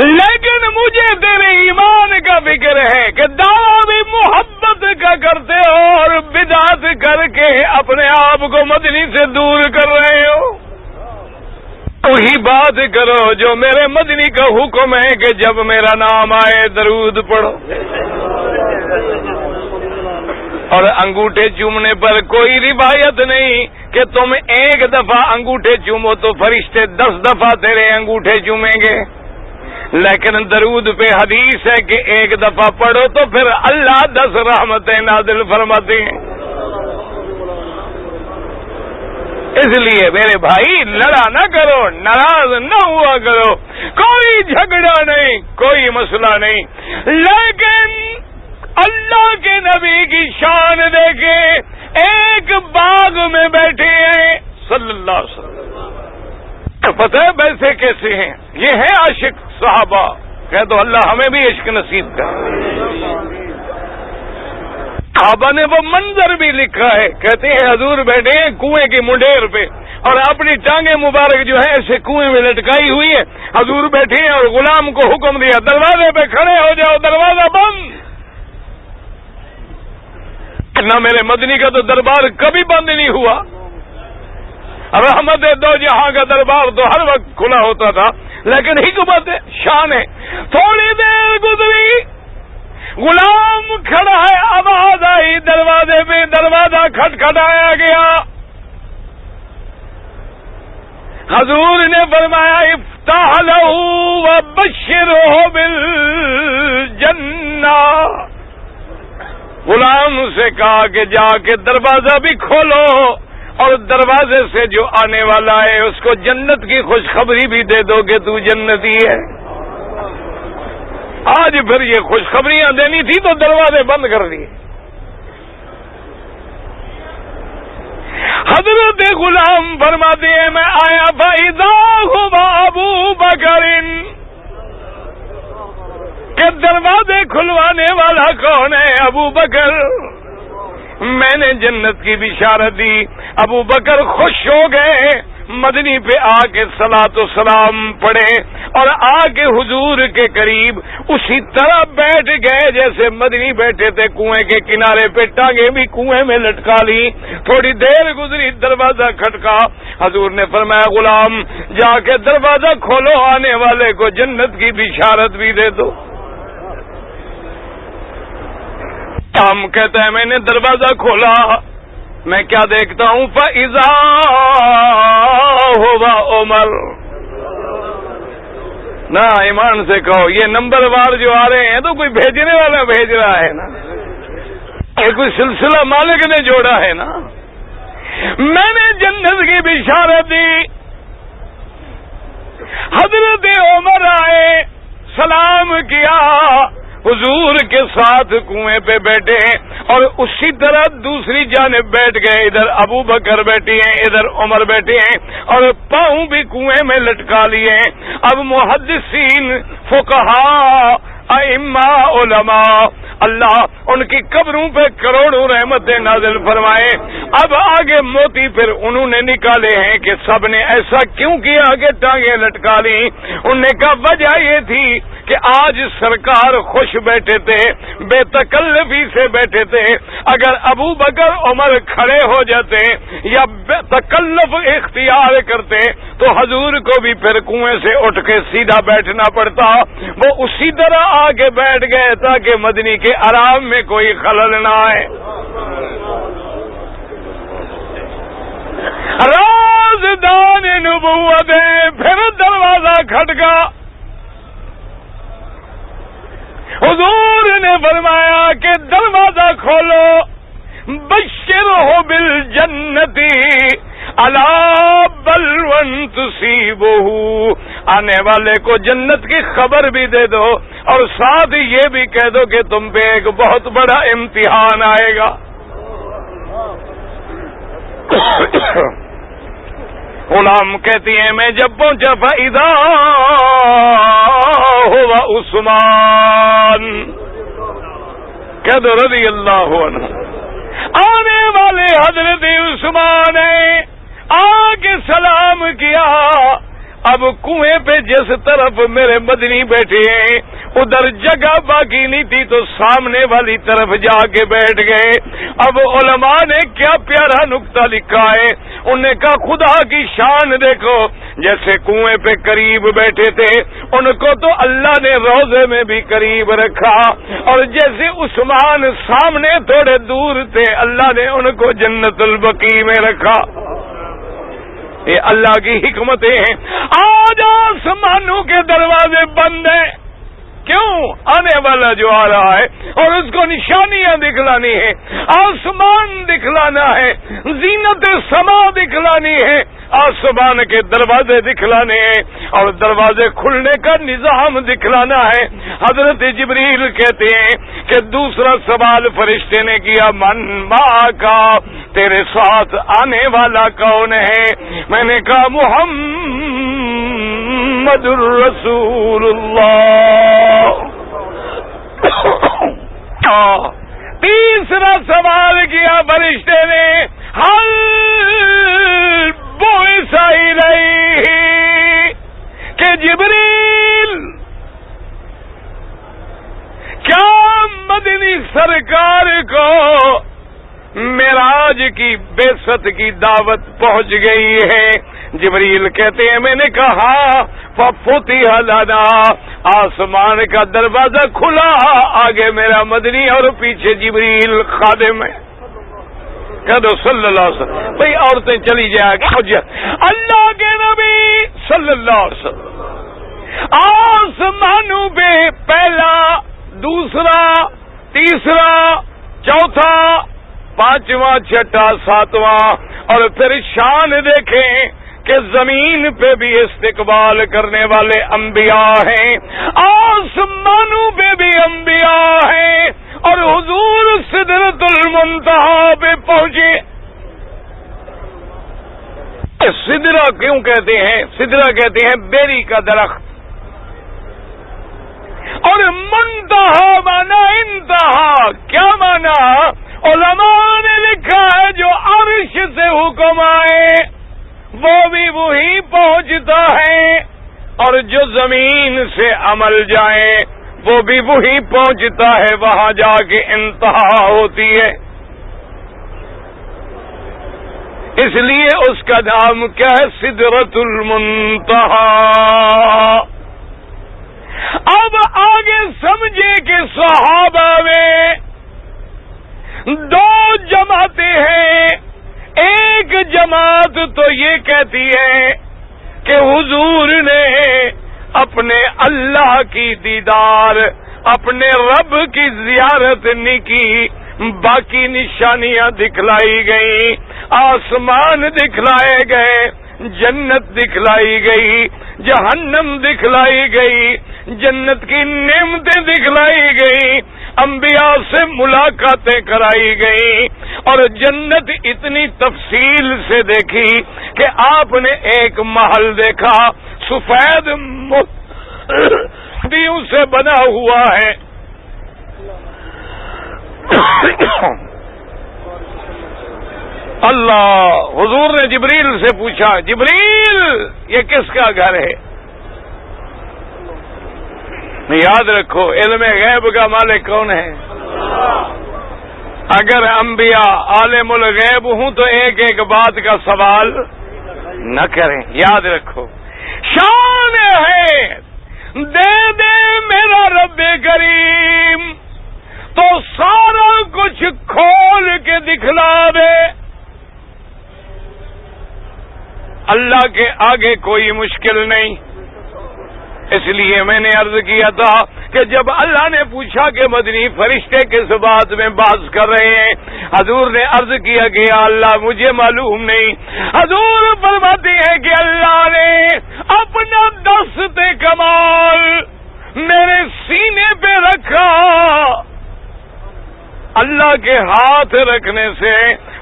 لیکن مجھے تیرے ایمان کا فکر ہے کہ دعویٰ بھی محبت کا کرتے ہو اور بدعت کر کے اپنے آپ کو مدنی سے دور کر رہے ہو. وہی بات کرو جو میرے مدنی کا حکم ہے کہ جب میرا نام آئے درود پڑھو. اور انگوٹھے چومنے پر کوئی روایت نہیں کہ تم ایک دفعہ انگوٹھے چومو تو فرشتے 10 دفعہ تیرے انگوٹھے چومیں گے. لیکن درود پہ حدیث ہے کہ ایک دفعہ پڑھو تو پھر اللہ 10 رحمتیں نازل فرماتے ہیں. اس لیے میرے بھائی لڑا نہ کرو، ناراض نہ ہوا کرو، کوئی جھگڑا نہیں، کوئی مسئلہ نہیں، لیکن اللہ کے نبی کی شان دیکھیں، ایک باغ میں بیٹھے ہیں صلی اللہ علیہ وسلم، پتہ ہے ویسے کیسے ہیں؟ یہ ہیں عاشق صحابہ، کہہ دو اللہ ہمیں بھی عشق نصیب کر۔ صحابہ نے وہ منظر بھی لکھا ہے، کہتے ہیں حضور بیٹھے ہیں کنویں کی منڈیر پہ اور اپنی ٹانگیں مبارک جو ہے ایسے کنویں میں لٹکائی ہوئی ہے، حضور بیٹھے ہیں اور غلام کو حکم دیا دروازے پہ کھڑے ہو جاؤ، دروازہ بند۔ نہ میرے مدنی کا تو دربار کبھی بند نہیں ہوا، رحمت دو جہاں کا دربار تو ہر وقت کھلا ہوتا تھا، لیکن حکمت ہے، شان ہے۔ تھوڑی دیر گزری، غلام کھڑا ہے، آواز آئی دروازے پہ، دروازہ کھٹکھٹایا گیا، حضور نے فرمایا افتح لہ وبشرہ بالجنہ، غلام سے کہا کہ جا کے دروازہ بھی کھولو اور دروازے سے جو آنے والا ہے اس کو جنت کی خوشخبری بھی دے دو کہ تو جنتی ہے۔ آج پھر یہ خوشخبریاں دینی تھی تو دروازے بند کر دیے۔ حضرت غلام فرماتے ہیں میں آیا فاذا هو ابو بکر، کہ دروازے کھلوانے والا کون ہے؟ ابو بکر۔ میں نے جنت کی بشارت دی، ابو بکر خوش ہو گئے، مدنی پہ آ کے صلاۃ و سلام پڑھے اور آ کے حضور کے قریب اسی طرح بیٹھ گئے جیسے مدنی بیٹھے تھے، کنویں کے کنارے پہ، ٹانگیں بھی کنویں میں لٹکا لی۔ تھوڑی دیر گزری، دروازہ کھٹکا، حضور نے فرمایا غلام جا کے دروازہ کھولو، آنے والے کو جنت کی بشارت بھی دے دو۔ ہم کہتا ہے میں نے دروازہ کھولا، میں کیا دیکھتا ہوں فَإِذَا هُوَ عمر۔ نہ ایمان سے کہو، یہ نمبر وار جو آ رہے ہیں تو کوئی بھیجنے والا بھیج رہا ہے نا، یہ کوئی سلسلہ مالک نے جوڑا ہے نا۔ میں نے جنت کی بشارت دی، حضرت عمر آئے، سلام کیا، حضور کے ساتھ کنویں پہ بیٹھے ہیں اور اسی طرح دوسری جانب بیٹھ گئے، ادھر ابو بکر بیٹھے ہیں، ادھر عمر بیٹھے ہیں اور پاؤں بھی کنویں میں لٹکا لیے ہیں۔ اب محدثین، فقہاء، ائمہ، علماء، اللہ ان کی قبروں پہ کروڑوں رحمتیں نازل فرمائے۔ اب آگے موتی پھر انہوں نے نکالے ہیں کہ سب نے ایسا کیوں کیا کہ ٹانگیں لٹکا لی۔ انہوں نے کہا وجہ یہ تھی کہ آج سرکار خوش بیٹھے تھے، بے تکلفی سے بیٹھے تھے، اگر ابو بکر عمر کھڑے ہو جاتے یا بے تکلف اختیار کرتے تو حضور کو بھی پھر کنویں سے اٹھ کے سیدھا بیٹھنا پڑتا۔ وہ اسی طرح آگے بیٹھ گئے تاکہ مدنی کے آرام میں کوئی خلل نہ آئے۔ رازدان نبوت ہے، پھر دروازہ کھٹکا، حضور نے فرمایا کہ دروازہ کھولو، بشرہ بالجنتی الا بلون تصیبہ، آنے والے کو جنت کی خبر بھی دے دو اور ساتھ یہ بھی کہہ دو کہ تم پہ ایک بہت بڑا امتحان آئے گا۔ غلام کہتی ہیں میں جب پہنچا فَإِذَا هُوَ عثمان، کہہ دو رضی اللہ عنہ، آنے والے حضرت عثمان ہیں، آ کے سلام کیا۔ اب کنویں پہ جس طرف میرے مدنی بیٹھے ہیں ادھر جگہ باقی نہیں تھی تو سامنے والی طرف جا کے بیٹھ گئے۔ اب علماء نے کیا پیارا نقطہ لکھا ہے، انہوں نے کہا خدا کی شان دیکھو، جیسے کنویں پہ قریب بیٹھے تھے ان کو تو اللہ نے روضے میں بھی قریب رکھا، اور جیسے عثمان سامنے تھوڑے دور تھے اللہ نے ان کو جنت البقیع میں رکھا۔ یہ اللہ کی حکمتیں ہیں۔ آج آسمانوں کے دروازے بند ہیں، کیوں؟ آنے والا جو آ رہا ہے اور اس کو نشانیاں دکھلانی ہے، آسمان دکھلانا ہے، زینت سما دکھلانی ہے، آسمان کے دروازے دکھلانے ہیں اور دروازے کھلنے کا نظام دکھلانا ہے۔ حضرت جبریل کہتے ہیں کہ دوسرا سوال فرشتے نے کیا، من ما کا، تیرے ساتھ آنے والا کون ہے؟ میں نے کہا محمد الرسول اللہ۔ تیسرا سوال کیا فرشتے نے، حل بعث الیہ، کہ جبریل کیا مدنی سرکار کو معراج کی بعثت کی دعوت پہنچ گئی ہے؟ جبریل کہتے ہیں میں نے کہا ففتح لنا، آسمان کا دروازہ کھلا، آگے میرا مدنی اور پیچھے جبریل خادم ہے۔ کہہ دو صلی اللہ علیہ وسلم، بھئی عورتیں چلی جائیں گی۔ اللہ کے نبی صلی اللہ علیہ وسلم آسمانوں پہ پہلا، دوسرا، تیسرا، چوتھا، پانچواں، چھٹا، ساتواں، اور پھر شان دیکھیں کہ زمین پہ بھی استقبال کرنے والے انبیاء ہیں، آسمانوں پہ بھی انبیاء ہیں، اور حضور سدرۃ المنتہا پہ پہنچے۔ سدرہ کیوں کہتے ہیں؟ سدرہ کہتے ہیں بیری کا درخت، اور منتہا مانا انتہا۔ کیا مانا؟ علماء نے لکھا ہے جو عرش سے حکم آئے وہ بھی وہی پہنچتا ہے، اور جو زمین سے عمل جائے وہ بھی وہی پہنچتا ہے، وہاں جا کے انتہا ہوتی ہے۔ اس لیے اس کا نام کیا ہے؟ سدرۃ المنتہا۔ اب آگے سمجھے کہ صحابہ میں دو جماعتیں ہیں۔ ایک جماعت تو یہ کہتی ہے کہ حضور نے اپنے اللہ کی دیدار، اپنے رب کی زیارت نہیں کی، باقی نشانیاں دکھلائی گئی، آسمان دکھلائے گئے، جنت دکھلائی گئی، جہنم دکھلائی گئی، جنت کی نعمتیں دکھلائی گئی، انبیاء سے ملاقاتیں کرائی گئی، اور جنت اتنی تفصیل سے دیکھی کہ آپ نے ایک محل دیکھا سفید موتیوں سے بنا ہوا ہے۔ اللہ، حضور نے جبریل سے پوچھا، جبریل یہ کس کا گھر ہے؟ یاد رکھو علم غیب کا مالک کون ہے؟ اگر انبیاء عالم الغیب ہوں تو ایک ایک بات کا سوال نہ کریں۔ یاد رکھو، شان ہے دے دے میرا رب کریم تو سارا کچھ کھول کے دکھلا دے۔ اللہ کے آگے کوئی مشکل نہیں۔ اس لیے میں نے عرض کیا تھا کہ جب اللہ نے پوچھا کہ مدنی فرشتے کس بات میں بحث کر رہے ہیں، حضور نے عرض کیا کہ یا اللہ مجھے معلوم نہیں۔ حضور فرماتے ہیں کہ اللہ نے اپنا دست کمال میرے سینے پہ رکھا۔ اللہ کے ہاتھ رکھنے سے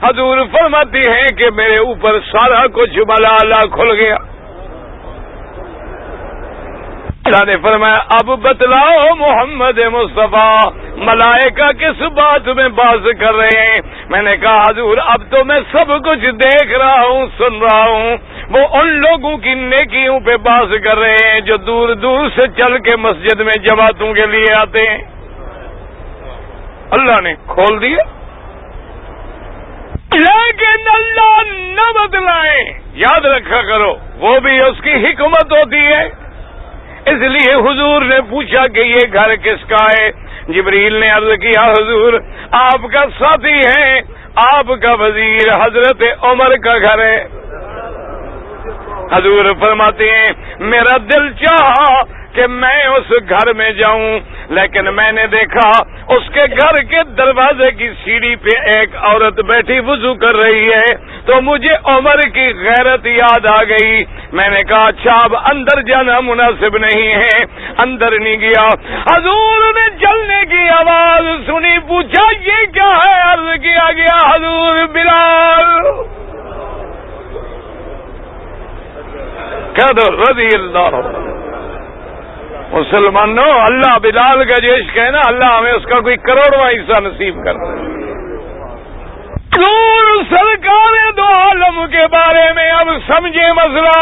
حضور فرماتے ہیں کہ میرے اوپر سارا کچھ ملالہ کھل گیا۔ اللہ نے فرمایا اب بتلاؤ محمد مصطفیٰ ملائکہ کس بات میں بحث کر رہے ہیں؟ میں نے کہا حضور اب تو میں سب کچھ دیکھ رہا ہوں، سن رہا ہوں۔ وہ ان لوگوں کی نیکیوں پہ بحث کر رہے ہیں جو دور دور سے چل کے مسجد میں جماعتوں کے لیے آتے ہیں۔ اللہ نے کھول دیا، لیکن اللہ نہ بدلائے۔ یاد رکھا کرو وہ بھی اس کی حکمت ہوتی ہے۔ اس لیے حضور نے پوچھا کہ یہ گھر کس کا ہے؟ جبریل نے عرض کیا حضور آپ کا ساتھی ہے، آپ کا وزیر حضرت عمر کا گھر ہے۔ حضور فرماتے ہیں میرا دل چاہا کہ میں اس گھر میں جاؤں، لیکن میں نے دیکھا اس کے گھر کے دروازے کی سیڑھی پہ ایک عورت بیٹھی وضو کر رہی ہے، تو مجھے عمر کی غیرت یاد آ گئی۔ میں نے کہا اچھا اب اندر جانا مناسب نہیں ہے، اندر نہیں گیا۔ حضور نے جلنے کی آواز سنی، پوچھا یہ کیا ہے؟ عرض کیا گیا حضور بلال کہہ دو رضی اللہ عنہ۔ مسلمانوں اللہ بلال کا جو عشق ہے نا، اللہ ہمیں اس کا کوئی کروڑواں حصہ نصیب کر دے۔ حضور سرکار دو عالم کے بارے میں اب سمجھے مسئلہ۔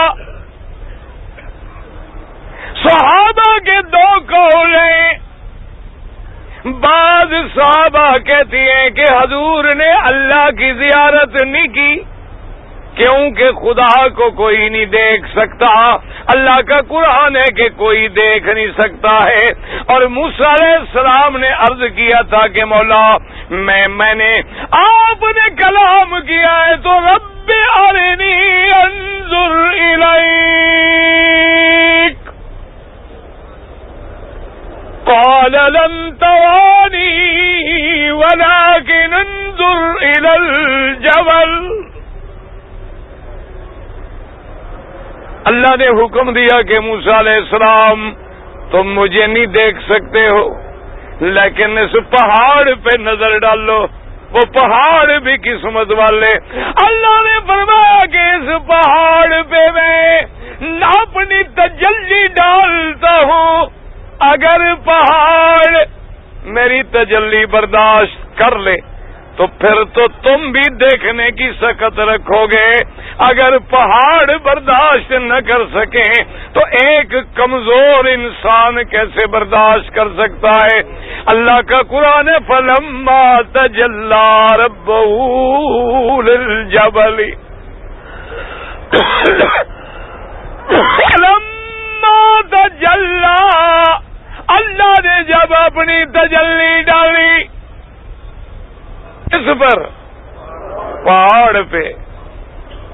صحابہ کے دو قول ہیں، بعض صحابہ کہتی ہیں کہ حضور نے اللہ کی زیارت نہیں کی کیونکہ خدا کو کوئی نہیں دیکھ سکتا، اللہ کا قرآن ہے کہ کوئی دیکھ نہیں سکتا ہے۔ اور موسیٰ علیہ السلام نے عرض کیا تھا کہ مولا میں نے آپ نے کلام کیا ہے تو رب ارنی انظر الیک، قال لن ترانی ولكن انظر الى الجبل۔ اللہ نے حکم دیا کہ موسیٰ علیہ السلام تم مجھے نہیں دیکھ سکتے ہو، لیکن اس پہاڑ پہ نظر ڈالو، وہ پہاڑ بھی قسمت والے۔ اللہ نے فرمایا کہ اس پہاڑ پہ میں اپنی تجلی ڈالتا ہوں، اگر پہاڑ میری تجلی برداشت کر لے تو پھر تو تم بھی دیکھنے کی سکت رکھو گے، اگر پہاڑ برداشت نہ کر سکیں تو ایک کمزور انسان کیسے برداشت کر سکتا ہے؟ اللہ کا قرآن ہے فَلَمَّا تَجَلَّى رَبُّهُ لِلْجَبَلِ فَلَمَّا تَجَلَّى، اللہ نے جب اپنی تجلی ڈالی اس پر پہاڑ پہ،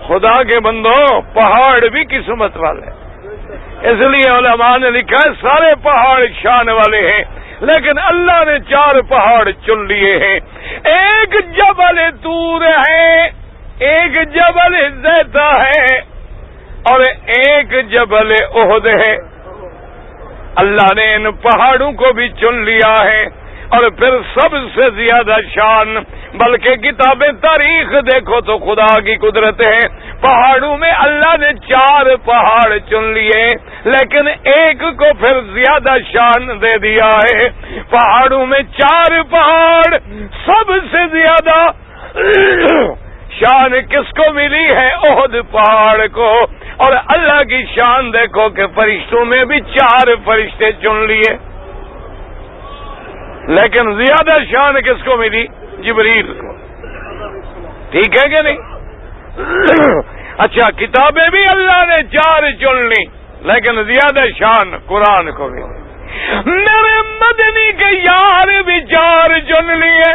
خدا کے بندوں پہاڑ بھی قسمت والے، اس لیے علماء نے لکھا ہے سارے پہاڑ شان والے ہیں، لیکن اللہ نے 4 پہاڑ چن لیے ہیں۔ ایک جبل طور ہے، ایک جبل زیتہ ہے، اور ایک جبل احد ہے۔ اللہ نے ان پہاڑوں کو بھی چن لیا ہے، اور پھر سب سے زیادہ شان، بلکہ کتابیں تاریخ دیکھو تو خدا کی قدرت ہے، پہاڑوں میں اللہ نے 4 پہاڑ چن لیے، لیکن ایک کو پھر زیادہ شان دے دیا ہے۔ پہاڑوں میں 4 پہاڑ، سب سے زیادہ شان کس کو ملی ہے؟ احد پہاڑ کو۔ اور اللہ کی شان دیکھو کہ فرشتوں میں بھی 4 فرشتے چن لیے، لیکن زیادہ شان کس کو ملی؟ جبریل کو۔ ٹھیک ہے کہ نہیں؟ اچھا کتابیں بھی اللہ نے 4 چن لی، لیکن زیادہ شان قرآن کو ملی۔ میرے مدنی کے یار بھی 4 چن لیے،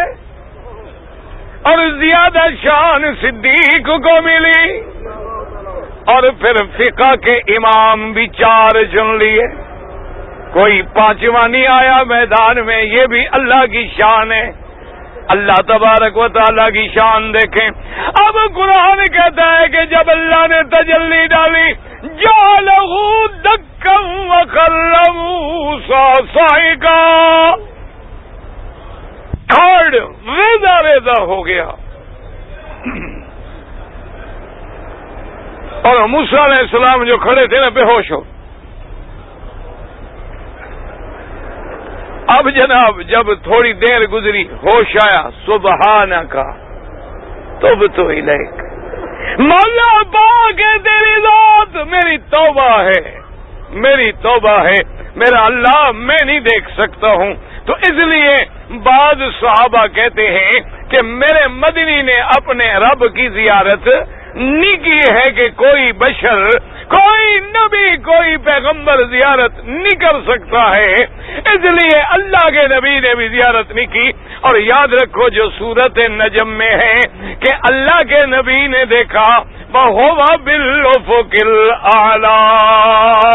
اور زیادہ شان صدیق کو ملی، اور پھر فقہ کے امام بھی 4 چن لیے، کوئی 5واں نہیں آیا میدان میں، یہ بھی اللہ کی شان ہے۔ اللہ تبارک و تعالیٰ کی شان دیکھیں۔ اب قرآن کہتا ہے کہ جب اللہ نے تجلی ڈالی جعلہ دکا وخر موسیٰ صعقا، کھڑ ریزہ ریزہ ہو گیا، اور موسیٰ علیہ السلام جو کھڑے تھے نا بے ہوش ہو۔ اب جناب جب تھوڑی دیر گزری ہوش آیا، سبحانک تبت الیک، مولا پاک ہے تیری ذات، میری توبہ ہے، میری توبہ ہے، میرا اللہ میں نہیں دیکھ سکتا ہوں۔ تو اس لیے بعض صحابہ کہتے ہیں کہ میرے مدنی نے اپنے رب کی زیارت نہیں کی ہے کہ کوئی بشر، کوئی نبی، کوئی پیغمبر زیارت نہیں کر سکتا ہے، اس لیے اللہ کے نبی نے بھی زیارت نہیں کی۔ اور یاد رکھو جو سورت نجم میں ہے کہ اللہ کے نبی نے دیکھا وَهُوَ بِالْأُفُقِ الْأَعْلَىٰ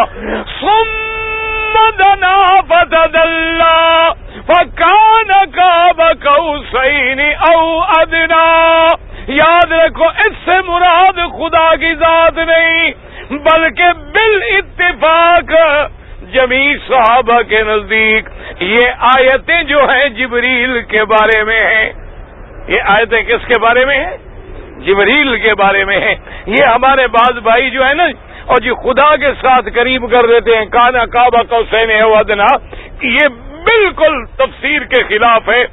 ثُمَّ دنا فتدلى فكان قاب قوسين او ادنى. یاد رکھو اس سے مراد خدا کی ذات نہیں بلکہ بالاتفاق جمیع صحابہ کے نزدیک یہ آیتیں جو ہیں جبریل کے بارے میں ہیں. یہ آیتیں کس کے بارے میں ہیں؟ جبریل کے بارے میں ہیں. یہ ہمارے بعض بھائی جو ہے نا اور جی خدا کے ساتھ قریب کر دیتے ہیں کانا کعبہ قوسین او ادنی، یہ بالکل تفسیر کے خلاف ہے.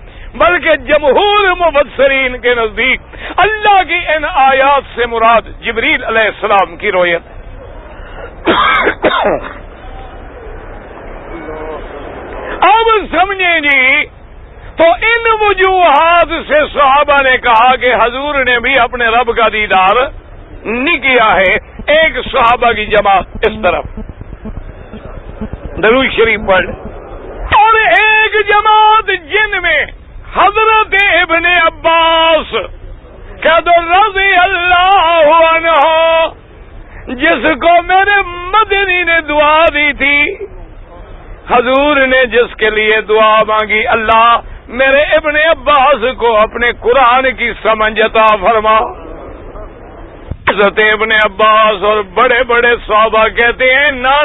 بلکہ جمہور مفسرین کے نزدیک اللہ کی ان آیات سے مراد جبریل علیہ السلام کی رؤیت. اب سمجھیں جی، تو ان وجوہات سے صحابہ نے کہا کہ حضور نے بھی اپنے رب کا دیدار نہیں کیا ہے. ایک صحابہ کی جماعت اس طرف درود شریف پڑھ، اور ایک جماعت جن میں حضرت ابن عباس کہہ دو رضی اللہ عنہ، جس کو میرے مدنی نے دعا دی تھی. حضور نے جس کے لیے دعا مانگی، اللہ میرے ابن عباس کو اپنے قرآن کی سمجھ عطا فرما. حضرت ابن عباس اور بڑے بڑے صحابہ کہتے ہیں نا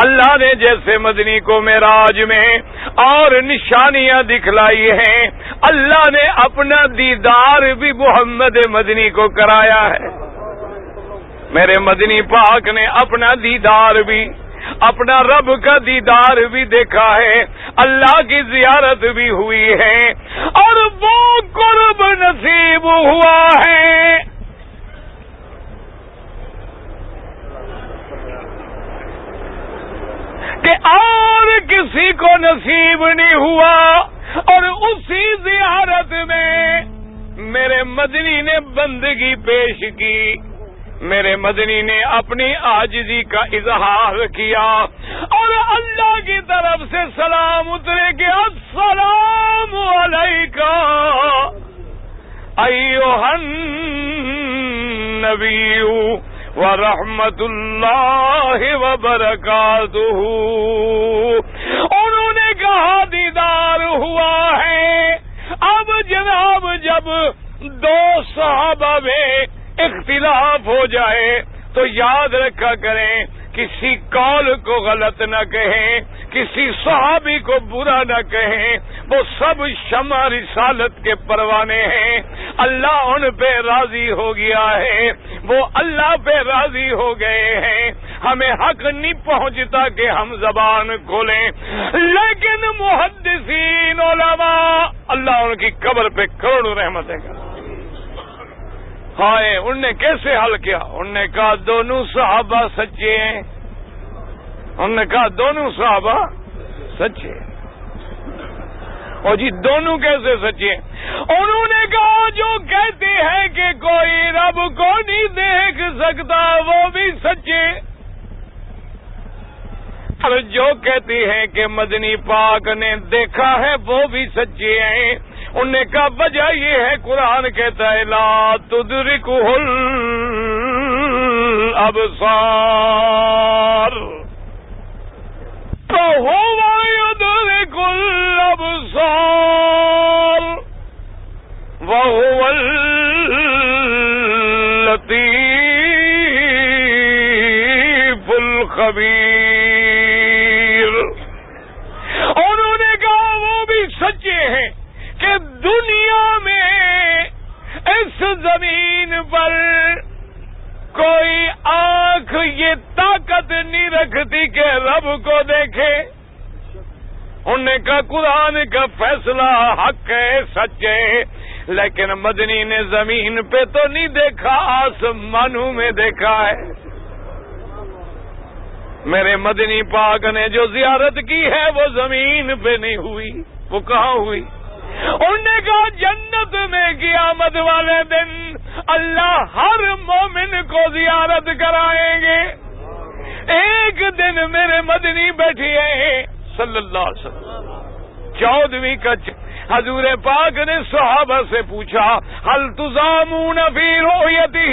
اللہ نے جیسے مدنی کو معراج میں اور نشانیاں دکھلائی ہیں، اللہ نے اپنا دیدار بھی محمد مدنی کو کرایا ہے. میرے مدنی پاک نے اپنا دیدار بھی، اپنا رب کا دیدار بھی دیکھا ہے، اللہ کی زیارت بھی ہوئی ہے، اور وہ قرب نصیب ہوا ہے کہ اور کسی کو نصیب نہیں ہوا. اور اسی زیارت میں میرے مدنی نے بندگی پیش کی، میرے مدنی نے اپنی عاجزی کا اظہار کیا، اور اللہ کی طرف سے سلام اترے کہ السلام علیکہ ایھا النبی ورحمۃ اللہ وبرکاتہ. انہوں نے کہا دیدار ہوا ہے. اب جناب جب دو صحابہ میں اختلاف ہو جائے تو یاد رکھا کریں، کسی قول کو غلط نہ کہیں، کسی صحابی کو برا نہ کہیں، وہ سب شمع رسالت کے پروانے ہیں. اللہ ان پہ راضی ہو گیا ہے، وہ اللہ پہ راضی ہو گئے ہیں. ہمیں حق نہیں پہنچتا کہ ہم زبان کھولیں، لیکن محدثین علماء اللہ ان کی قبر پہ کروڑوں رحمتیں کریں. ہائے ان نے کیسے حل کیا؟ انہوں نے کہا دونوں صحابہ سچے ہیں. انہوں نے کہا دونوں صحابہ سچے. اور جی دونوں کیسے سچے؟ انہوں نے کہا جو کہتے ہیں کہ کوئی رب کو نہیں دیکھ سکتا وہ بھی سچے، اور جو کہتے ہیں کہ مدنی پاک نے دیکھا ہے وہ بھی سچے ہیں. انہوں نے کہا وجہ یہ ہے قرآن کہتا ہے لا تدرکہ الابصار وہو یدرک الابصار وہو اللطیف الخبیر. انہوں نے کہا وہ بھی سچے ہیں کہ دنیا میں اس زمین پر کوئی آنکھ یہ طاقت نہیں رکھتی کہ رب کو دیکھے. انہوں نے کہا قرآن کا فیصلہ حق ہے، سچ ہے، لیکن مدنی نے زمین پہ تو نہیں دیکھا، آسمانوں میں دیکھا ہے. میرے مدنی پاک نے جو زیارت کی ہے وہ زمین پہ نہیں ہوئی، وہ کہاں ہوئی؟ انہوں نے کہا جنت میں قیامت والے دن اللہ ہر مومن کو زیارت کرائیں گے. ایک دن میرے مدنی بیٹھی ہیں صلی اللہ علیہ وسلم 14ویں کا حضور پاک نے صحابہ سے پوچھا هل تزامون فی رؤیتہ،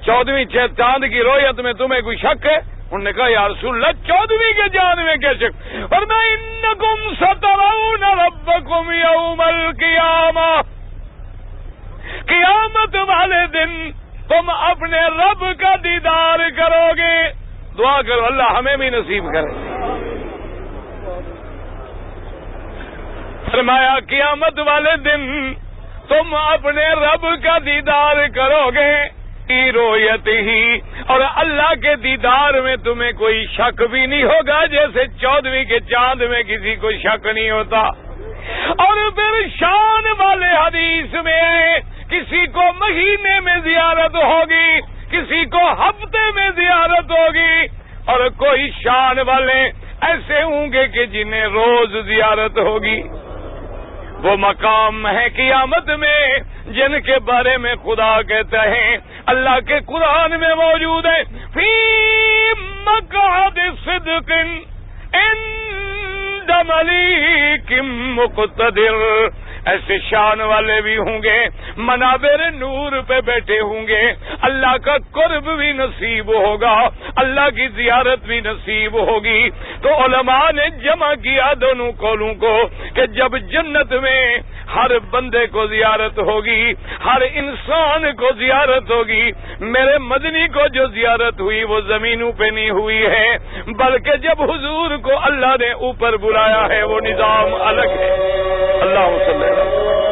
14ویں چاند کی رؤیت میں تمہیں کوئی شک ہے؟ انہوں نے کہا یا رسول اللہ 14ویں کے چاند میں کیسے؟ اور میں انکم سترون ربکم یوم القیامہ، قیامت والے دن تم اپنے رب کا دیدار کرو گے. دعا کرو اللہ ہمیں بھی نصیب کرے. فرمایا قیامت والے دن تم اپنے رب کا دیدار کرو گے رویت ہی، اور اللہ کے دیدار میں تمہیں کوئی شک بھی نہیں ہوگا جیسے 14ویں کے چاند میں کسی کو شک نہیں ہوتا. اور پھر شان والے حدیث میں ہے کسی کو مہینے میں زیارت ہوگی، کسی کو ہفتے میں زیارت ہوگی، اور کوئی شان والے ایسے ہوں گے کہ جنہیں روز زیارت ہوگی. وہ مقام ہے قیامت میں جن کے بارے میں خدا کہتا ہے، اللہ کے قرآن میں موجود ہے، فی مقعد صدق عند ملیک مقتدر. ایسے شان والے بھی ہوں گے، منابر نور پہ بیٹھے ہوں گے، اللہ کا قرب بھی نصیب ہوگا، اللہ کی زیارت بھی نصیب ہوگی. تو علماء نے جمع کیا دونوں قولوں کو کہ جب جنت میں ہر بندے کو زیارت ہوگی، ہر انسان کو زیارت ہوگی، میرے مدنی کو جو زیارت ہوئی وہ زمینوں پہ نہیں ہوئی ہے، بلکہ جب حضور کو اللہ نے اوپر بلایا ہے وہ نظام الگ ہے. اللہ صلی اللہ علیہ وسلم.